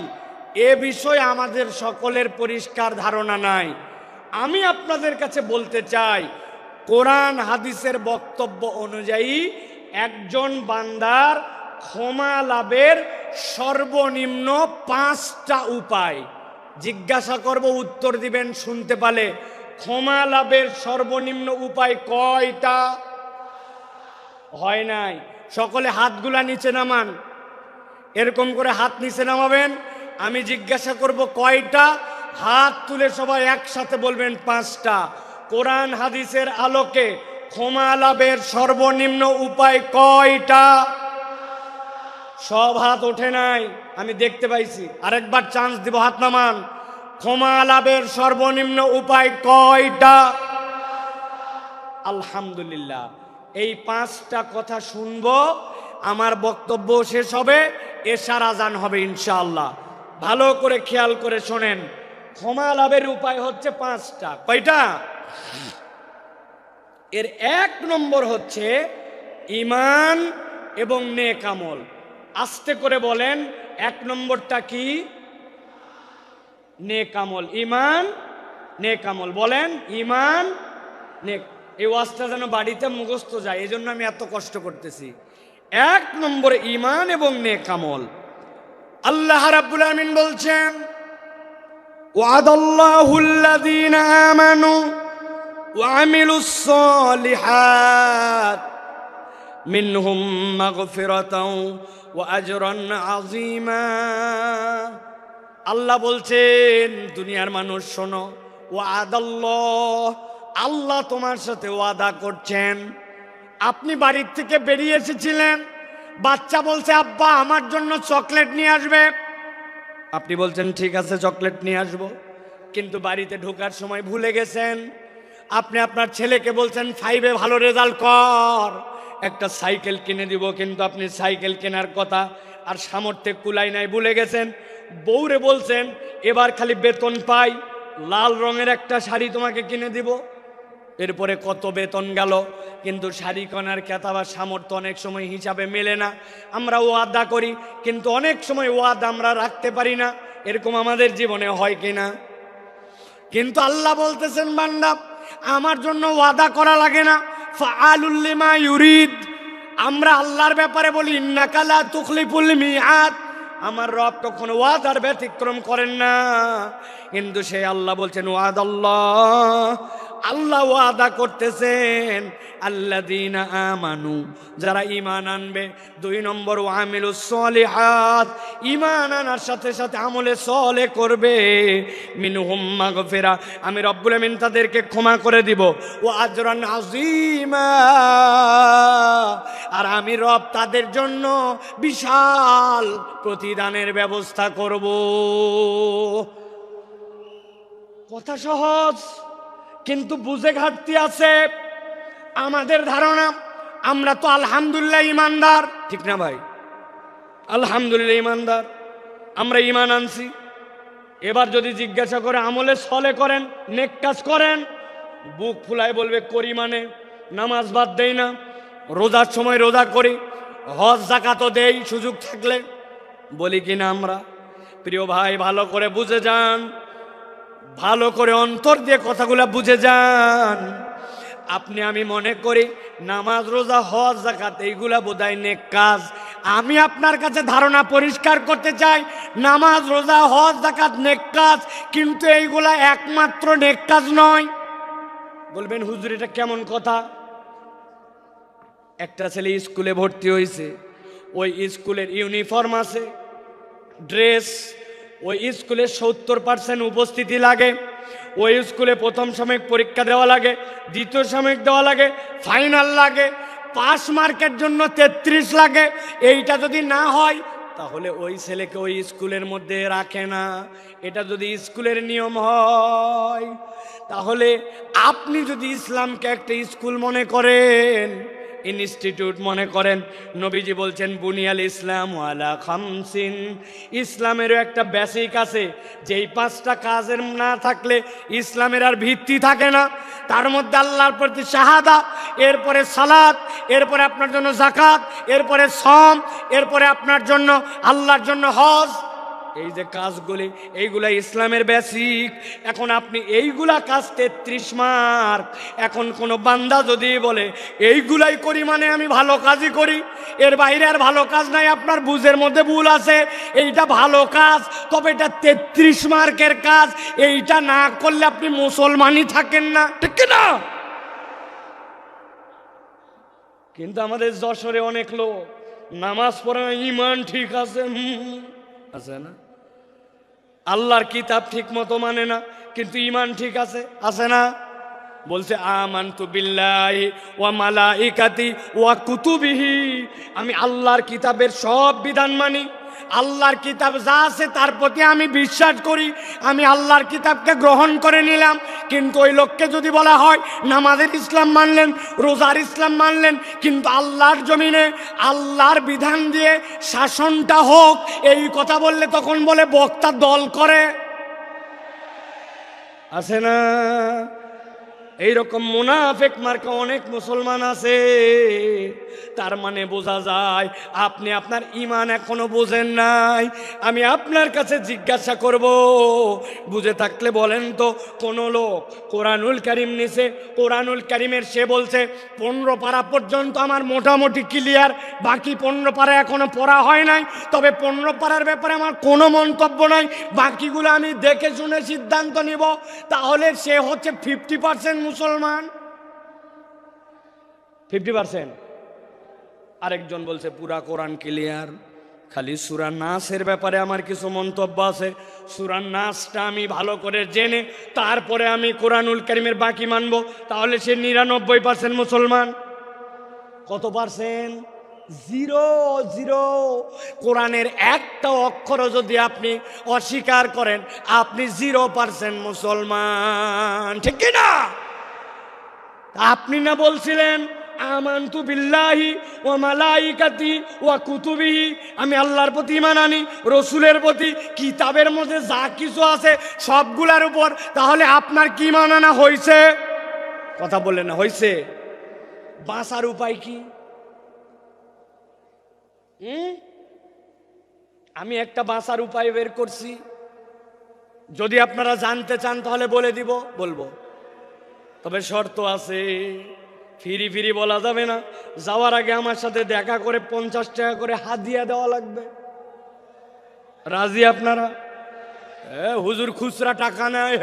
A: এ বিষয়ে আমাদের সকলের পরিষ্কার ধারণা নাই। আমি আপনাদের কাছে বলতে চাই, কোরআন হাদিসের বক্তব্য অনুযায়ী একজন বান্দার ক্ষমা লাভের সর্বনিম্ন 5টা উপায়। জিজ্ঞাসা করব, উত্তর দিবেন শুনতে পালে। ক্ষমা লাভের সর্বনিম্ন উপায় কয়টা? হয় নাই। সকলে হাতগুলা নিচে নামান, এরকম করে হাত নিচে নামাবেন। আমি জিজ্ঞাসা করব কয়টা, হাত তুলে সবাই একসাথে বলবেন 5টা। কোরআন হাদিসের আলোকে ক্ষমা লাভের সর্বনিম্ন উপায় কয়টা? সব হাত ওঠে নাই, আমি দেখতে পাইছি। আরেকবার চান্স দিব, হাত নামান। ক্ষমা লাভের সর্বনিম্ন উপায় কয়টা? আলহামদুলিল্লাহ। এই 5টা কথা শুনবো, আমার বক্তব্য শেষ হবে, এশার আজান হবে ইনশাআল্লাহ। ভালো করে খেয়াল করে শোনেন। ক্ষমা লাভের উপায় হচ্ছে 5টা। কয়টা? এর 1 নম্বর হচ্ছে ঈমান এবং নেক আমল। আস্তে করে বলেন, 1 নম্বরটা কি? নেক আমল। ঈমান, নেক আমল। বলেন, ঈমান, নেক। এই ওয়াজটা যেন বাড়িতে মুখস্থ যায়, এজন্য আমি এত কষ্ট করতেছি। 1 নম্বরে ঈমান এবং নেক আমল। আল্লাহ রাব্বুল আমিন বলছেন, ওয়াদাল্লাহুল্লাযীনা আমানু ওয়া আমিলুস সালিহাত মিনহুম মাগফিরাতাও ওয়া আজরান আযীমা। আল্লাহ বলছেন, দুনিয়ার মানুষ শোনো, ওয়াদাল্লাহ, আল্লাহ তোমার সাথে ওয়াদা করছেন। আপনি বাড়ির থেকে বেরিয়ে এসেছিলেন, বাচ্চা বলছে আব্বা আমার জন্য চকলেট নিয়ে আসবে। আপনি বলছেন ঠিক আছে চকলেট নিয়ে আসবো, কিন্তু বাড়িতে ঢোকার সময় ভুলে গেছেন। আপনি আপনার ছেলেকে বলছেন 5-এ ভালো রেজাল্ট কর, একটা সাইকেল কিনে দিব, কিন্তু আপনি সাইকেল কেনার কথা আর সামর্থ্যে কুলাই নাই, ভুলে গেছেন। বউরে বলছেন এবার খালি বেতন পাই, লাল রঙের একটা শাড়ি তোমাকে কিনে দিব। এরপরে কত বেতন গেল, কিন্তু শাড়ি কেনার ক্রেতা বা সামর্থ্য অনেক সময় হিসাবে মেলে না। আমরা ওয়াদা করি, কিন্তু অনেক সময় ওয়াদা আমরা রাখতে পারি না। এরকম আমাদের জীবনে হয় কিনা? কিন্তু আল্লাহ বলতেছেন, বান্দা আমার জন্য ওয়াদা করা লাগে না, ফাআলুল লিমা ইউরিদ। আমরা আল্লাহর ব্যাপারে বলি ইন্নাকা লা তুখলিফুল মিআদ। আমার রব কখনো ওয়াদার ব্যতিক্রম করেন না, কিন্তু সেই আল্লাহ বলছেন ওয়াদাল্লাহ, আল্লাহ ওয়াদা করতেছেন আল্লাযীনা আমানু, যারা ঈমান আনবে। 2 নম্বর ওয়া আমিলুস সালিহাত, ঈমান আনার সাথে সাথে আমলে সালেহ করবে। মিনহুম মাগফিরা, আমি রব্বুল আমিন তাদেরকে ক্ষমা করে দিব। ওয়া আজরান আযীমা, আর আমি রব তাদের জন্য বিশাল প্রতিদানের ব্যবস্থা করব। কথা সহজ, কিন্তু বুঝে ঘাটতি আছে। আমাদের ধারণা আমরা তো আলহামদুলিল্লাহ ইমানদার, ঠিক না ভাই? আলহামদুলিল্লাহ ইমানদার, আমরা ইমান আনছি। এবার যদি জিজ্ঞাসা করে আমলে সলে করেন, নেক কাজ করেন, বুক ফুলায় বলবে করি, মানে নামাজ বাদ দেই না, রোজার সময় রোজা করি, হজ যাকাতও দেই সুযোগ থাকলে, বলি কিনা আমরা? প্রিয় ভাই, ভালো করে বুঝে যান, ভালো করে অন্তর দিয়ে কথাগুলো বুঝে যান। আপনি আমি মনে করি নামাজ রোজা হজ যাকাত এইগুলা বোধহয় নেক কাজ। আমি আপনার কাছে ধারণা পরিষ্কার করতে চাই, নামাজ রোজা হজ যাকাত নেক কাজ, কিন্তু এইগুলা একমাত্র নেক কাজ নয়। বলবেন হুজুর এটা কেমন কথা? একটা ছেলে স্কুলে ভর্তি হয়েছে, ওই স্কুলের ইউনিফর্ম আছে, ড্রেস, ওই স্কুলে 70% উপস্থিতি লাগে, ওই স্কুলে প্রথম সাময়িক পরীক্ষা দেওয়া লাগে, দ্বিতীয় সাময়িক দেওয়া লাগে, ফাইনাল লাগে, পাস মার্কের জন্য 33 লাগে। এইটা যদি না হয় তাহলে ওই ছেলেকে ওই স্কুলের মধ্যে রাখে না। এটা যদি স্কুলের নিয়ম হয়, তাহলে আপনি যদি ইসলামকে একটা স্কুল মনে করেন, ইনস্টিটিউট মনে করেন, নবীজি বলছেন বুনিয়াল ইসলাম আলা খামসিন, ইসলামেরও একটা বেসিক আছে, যেই 5টা কাজের না থাকলে ইসলামের আর ভিত্তি থাকে না। তার মধ্যে আল্লাহর প্রতি শাহাদা, এরপরে সালাত, এরপরে আপনার জন্য যাকাত, এরপরে সম, এরপরে আপনার জন্য আল্লাহর জন্য হজ। এই যে কাজগুলি, এইগুলা ইসলামের বেসিক। এখন আপনি এইগুলা কাজ 33 মার্ক। এখন কোনো বান্দা যদি বলে এইগুলাই করি মানে আমি ভালো কাজই করি, এর বাইরে আর ভালো কাজ নাই, আপনার বুঝের মধ্যে ভুল আছে। এইটা ভালো কাজ, তবে এটা 33 মার্কের কাজ। এইটা না করলে আপনি মুসলমানই থাকেন না, ঠিক না? কিন্তু আমাদের যশোরে অনেক লোক নামাজ পড়ে না, ইমান ঠিক আছে, আছে না, আল্লাহর কিতাব ঠিক মতো মানে না, কিন্তু ইমান ঠিক আছে, আছে না? বলছে আমানতু বিল্লাহি ওয়া মালাইকাতি ওয়া কুতুবিহি, আমি আল্লাহর কিতাবের সব বিধান মানি, আল্লাহর কিতাব যা আছে তার প্রতি আমি বিশ্বাস করি, আমি আল্লাহর কিতাবকে গ্রহণ করে নিলাম। কিন্তু ওই লোককে যদি বলা হয় নামাজের ইসলাম মানলেন, রোজার ইসলাম মানলেন, কিন্তু আল্লাহর জমিনে আল্লাহর বিধান দিয়ে শাসনটা হোক, এই কথা বললে তখন বলে বক্তা দল করে, আছে না? এইরকম মুনাফিক মার্কা অনেক মুসলমান আছে। তার মানে বোঝা যায় আপনি আপনার ইমান এখনো বোঝেন নাই। আমি আপনার কাছে জিজ্ঞাসা করব, বুঝে থাকলে বলেন তো, কোন লোক কোরআনুল কারীম নিছে, কোরআনুল কারীমের সে বলছে 15 পারা পর্যন্ত আমার মোটামুটি ক্লিয়ার, বাকি 15 পারা এখনো পড়া হয় নাই, তবে 15 পারার ব্যাপারে আমার কোনো মন্তব্য নাই, বাকিগুলো আমি দেখে শুনে সিদ্ধান্ত নিব, তাহলে সে হচ্ছে 50% মুসলমান। 50%। আরেকজন বলছে পুরা কোরআন ক্লিয়ার, খালি সূরা নাসের ব্যাপারে আমার কিছু মন্তব্য আছে, সূরা নাসটা আমি ভালো করে জেনে তারপরে আমি কোরআনুল কারীমের বাকি মানব, তাহলে সে 99% মুসলমান। কত পার্সেন্ট? 0 কোরআনের একটা অক্ষর যদি আপনি অস্বীকার করেন, আপনি 0% মুসলমান, ঠিক কি না? আপনি না বলছিলেন আমানতু বিল্লাহি ওয়া মালাইকাতি ওয়া কুতুবিহি, আমি আল্লাহর প্রতি ঈমান আনি, রসুলের প্রতি, কিতাবের মধ্যে যা কিছু আছে সবগুলার উপর, তাহলে আপনার কি ঈমান আনা হয়েছে? কথা বললেন না, হয়েছে? বাঁচার উপায় কি? আমি একটা বাঁচার উপায় বের করছি, যদি আপনারা জানতে চান তাহলে বলে দিব, বলবো, তবে শর্ত আছে, ফিরি ফিরি বলা যাবে না। যাওয়ার আগে আমার সাথে দেখা করে 50 টাকা করে হাদিয়া দেওয়া লাগবে। রাজি আপনারা? হুজুর খুচরা টাকা নেয়,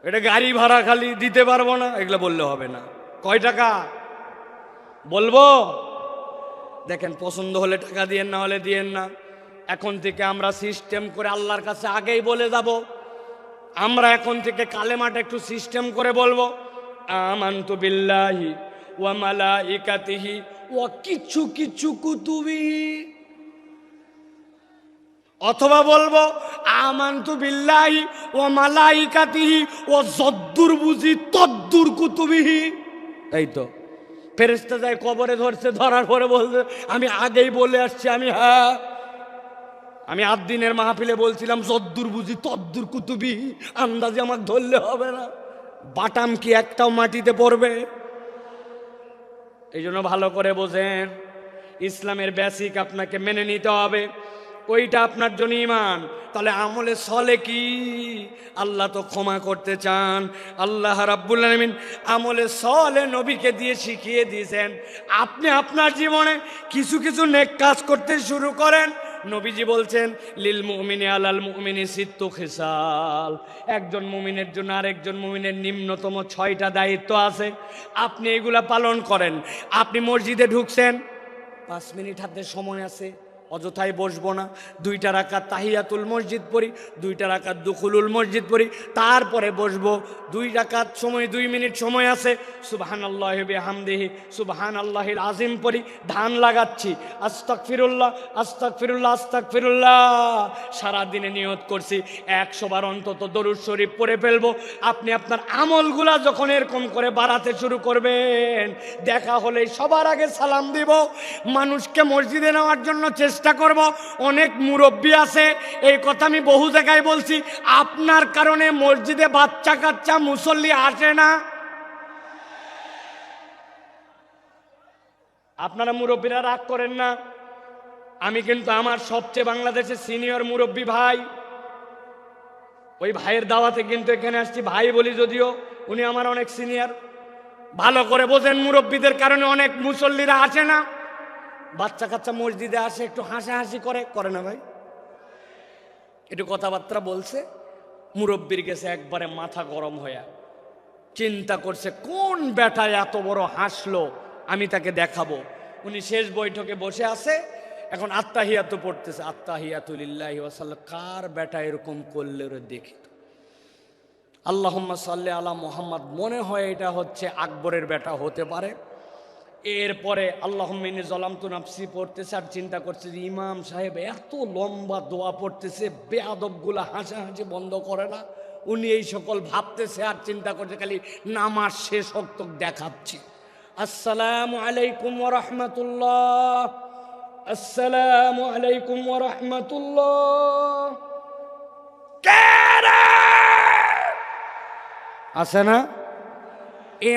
A: এটা গাড়ি ভাড়া খালি দিতে পারবো না, এগুলো বললে হবে না। কয় টাকা বলবো? দেখেন, পছন্দ হলে টাকা দিয়েন, না হলে দিয়েন না। এখন থেকে আমরা সিস্টেম করে আল্লাহর কাছে আগেই বলে যাব, আমরা এখন থেকে কালেমাটা একটু সিস্টেম করে বলবো, আমানতু বিল্লাহি ওয়া মালাইকাতিহি ওয়া কিছু কিছু কুতুবিহি, অথবা বলবো আমানতু বিল্লাহি ওয়া মালাইকাতিহি ওয়া যদ্দুর বুঝি তদ্দুর কুতুবিহি। এই তো ফেরেশতা যায় কবরে ধরছে, ধরার পরে বলছে আমি আগেই বলে আসছি, আমি 8 দিনের মাহফিলে বলছিলাম যদ্দুর বুঝি তদ্দুর কুতুবি, আন্দাজে আমাকে ধরলে হবে না, বাটাম কি একটাও মাটিতে পড়বে? এই জন্য ভালো করে বোঝেন, ইসলামের বেসিক আপনাকে মেনে নিতে হবে। ওইটা আপনার জন্য ঈমান। তাহলে আমলে সলে কি? আল্লাহ তো ক্ষমা করতে চান। আল্লাহ রাব্বুল আলামিন আমলে সলে নবীকে দিয়ে শিখিয়ে দিয়েছেন। আপনি আপনার জীবনে কিছু কিছু নেক কাজ করতে শুরু করেন। নবীজি বলছেন লিল মুমিনি আলাল মুমিনি সিত্তু খিসাল, একজন মুমিনের জন্য আরেকজন মুমিনের নিম্নতম 6টা দায়িত্ব আছে। আপনি এগুলা পালন করেন। আপনি মসজিদে ঢুকছেন, 5 মিনিট হাতে সময় আছে, অযথায় বসবো না। 2টা রাকাত তাহিয়াতুল মসজিদ পড়ি, 2টা রাকাত দুখুলুল মসজিদ পড়ি, তারপরে বসবো। 2 রাকাত সময়, 2 মিনিট সময় আছে, সুবহানাল্লাহি বিহামদিহি সুবহানাল্লাহিল আযীম পড়ি। ধান লাগাচ্ছি, আস্তাগফিরুল্লাহ আস্তাগফিরুল্লাহ আস্তাগফিরুল্লাহ। সারাদিনে নিয়ত করছি 100 বার অন্তত দরুদ শরীফ পড়ে ফেলবো। আপনি আপনার আমলগুলা যখন এরকম করে বাড়াতে শুরু করবেন, দেখা হলে সবার আগে সালাম দিব, মানুষকে মসজিদে নেওয়ার জন্য চেষ্টা করব। অনেক মুরব্বী আছে, এই কথা আমি বহু জায়গায় বলছি, আপনার কারণে মসজিদে বাচ্চা কাচ্চা মুসল্লি আসে না। আপনারা মুরব্বীরা রাগ করেন না, আমি কিন্তু আমার সবচেয়ে বাংলাদেশের সিনিয়র মুরব্বী ভাই, ওই ভাইয়ের দাওয়াতে কিন্তু এখানে আসছি। ভাই বলি যদিও, উনি আমার অনেক সিনিয়র। ভালো করে বোঝেন, মুরব্বীদের কারণে অনেক মুসল্লিরা আসে না। বাচ্চা কাচ্চা মসজিদে আসে, একটু হাসাহাসি করে না ভাই, একটু কথাবার্তা বলছে, মুরব্বীর গেছে একবারে মাথা গরম হয়ে চিন্তা করছে কোন বেটায় এত বড় হাসলো, আমি তাকে দেখাবো। উনি শেষ বৈঠকে বসে আছে, এখন আত্তাহিয়াতু পড়তেছে, আত্তাহিয়াতু লিল্লাহি ওয়া সাল্লাম। কার বেটা এরকম করলে রে দেখি তো, আল্লাহুম্মা সাল্লি আলা মুহাম্মদ। মনে হয় এটা হচ্ছে আকবরের বেটা হতে পারে। এরপরে আল্লাহুম্মা ইন্নী যালামতু নাফসি পড়তেছে, আর চিন্তা করছে যে ইমাম সাহেব এত লম্বা দোয়া পড়তেছে, বেয়াদবগুলা হাসাহাসি বন্ধ করে না। উনি এই সকল ভাবতেছে আর চিন্তা করছে, খালি নামাজ শেষ হোক তো দেখাচ্ছি। আসসালামু আলাইকুম ওয়া রাহমাতুল্লাহ, আসসালামু আলাইকুম ওয়া রাহমাতুল্লাহ। আছে না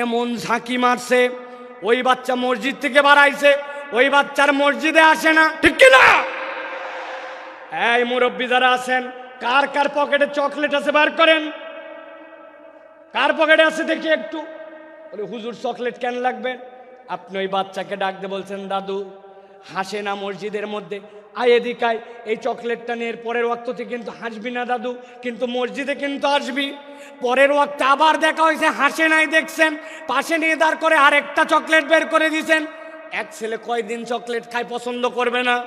A: এমন ঝাঁকি মারছে, ওই বাচ্চা মসজিদ থেকে বাড়াইছে, ওই বাচ্চার মসজিদে আসে না, ঠিক কিনা? এই মুরব্বী যারা আছেন, কার কার পকেটে চকলেট আছে বার করেন। কার পকেটে আছে দেখি একটু। বলে হুজুর চকলেট কেন লাগবে? আপনি ওই বাচ্চাকে ডাকতে বলছেন, দাদু হাসে না মসজিদের মধ্যে, আয় এদিকে আয়, এই চকলেটটা নিয়ে পরের ওয়াক্ততে কিন্তু হাসবি না দাদু, কিন্তু মসজিদে কিন্তু আসবি। পরের ওয়াক্তে আবার দেখা হয়েছে, হাসে নাই, দেখছেন, পাশে নিয়ে দাঁড় করে আরেকটা চকলেট বের করে দিয়েছেন। এক ছেলে কয়দিন চকলেট খায় পছন্দ করবে না?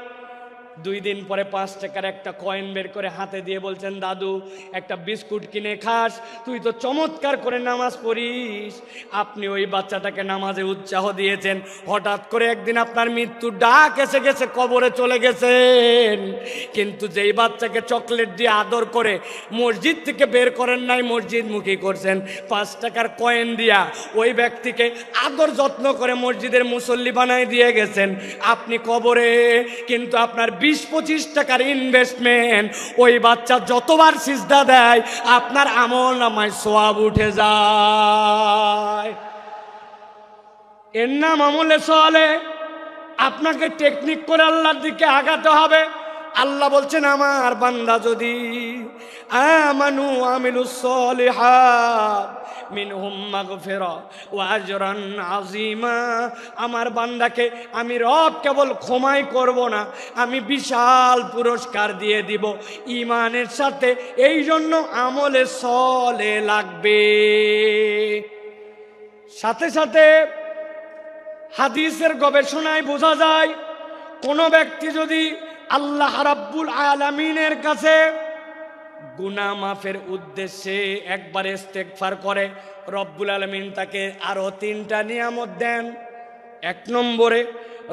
A: 2 দিন পরে 5 টাকার একটা কয়েন বের করে হাতে দিয়ে বলছেন, দাদু একটা বিস্কুট কিনে খাস, তুই তো চমৎকার করে নামাজ পড়িস। আপনি ওই বাচ্চাটাকে নামাজে উৎসাহ দিয়েছেন, হঠাৎ করে একদিন আপনার মৃত্যুর ডাক এসে গেছে, কবরে চলে গেছেন। কিন্তু যেই বাচ্চাকে চকলেট দিয়ে আদর করে মসজিদ থেকে বের করেন নাই, মসজিদমুখী করছেন, 5 টাকার কয়েন দিয়া ওই ব্যক্তিকে আদর যত্ন করে মসজিদের মুসল্লি বানায় দিয়ে গেছেন। আপনি কবরে কিন্তু আপনার 20-25 টাকার ইনভেস্টমেন্ট, ওই বাচ্চা যতবার সিজদা দেয় আপনার আমল নামায় সওয়াব উঠে যায়। এর নাম আমলে সলে। আপনাকে টেকনিক করে আল্লাহর দিকে আগাতে হবে। আল্লাহ বলছেন, আমার বান্দা যদি আমানু আমিলুস সলিহাত মিনহুম মাগফিরা ওয়া আজরান আযীমা। আমার বান্দাকে আমি রব কেবল ক্ষমাই করব না, আমি বিশাল পুরস্কার দিয়ে দিব ঈমানের সাথে। এই জন্য আমলে সলে লাগবে। সাথে সাথে হাদিসের গবেষণায় বোঝা যায়, কোন ব্যক্তি যদি আল্লাহ রাব্বুল আলামিনের কাছে গুনাহ মাফের উদ্দেশ্যে একবার ইস্তেগফার করে, রব্বুল আলামিন তাকে আরো 3টা নিয়ামত দেন। 1 নম্বরে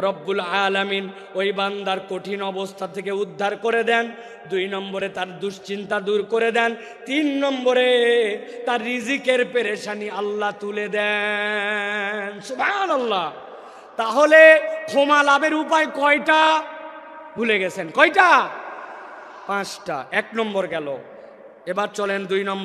A: রব্বুল আলামিন ওই বান্দার কঠিন অবস্থা থেকে উদ্ধার করে দেন। 2 নম্বরে তার দুশ্চিন্তা দূর করে দেন। 3 নম্বরে তার রিজিকের পেরেশানি আল্লাহ তুলে দেন। সুবহানাল্লাহ। তাহলে ক্ষমা লাভের উপায় কয়টা? ভুলে গেছেন? কয়টা? 5টা। 1 নম্বর গেল, এবার চলেন 2 নম্বর।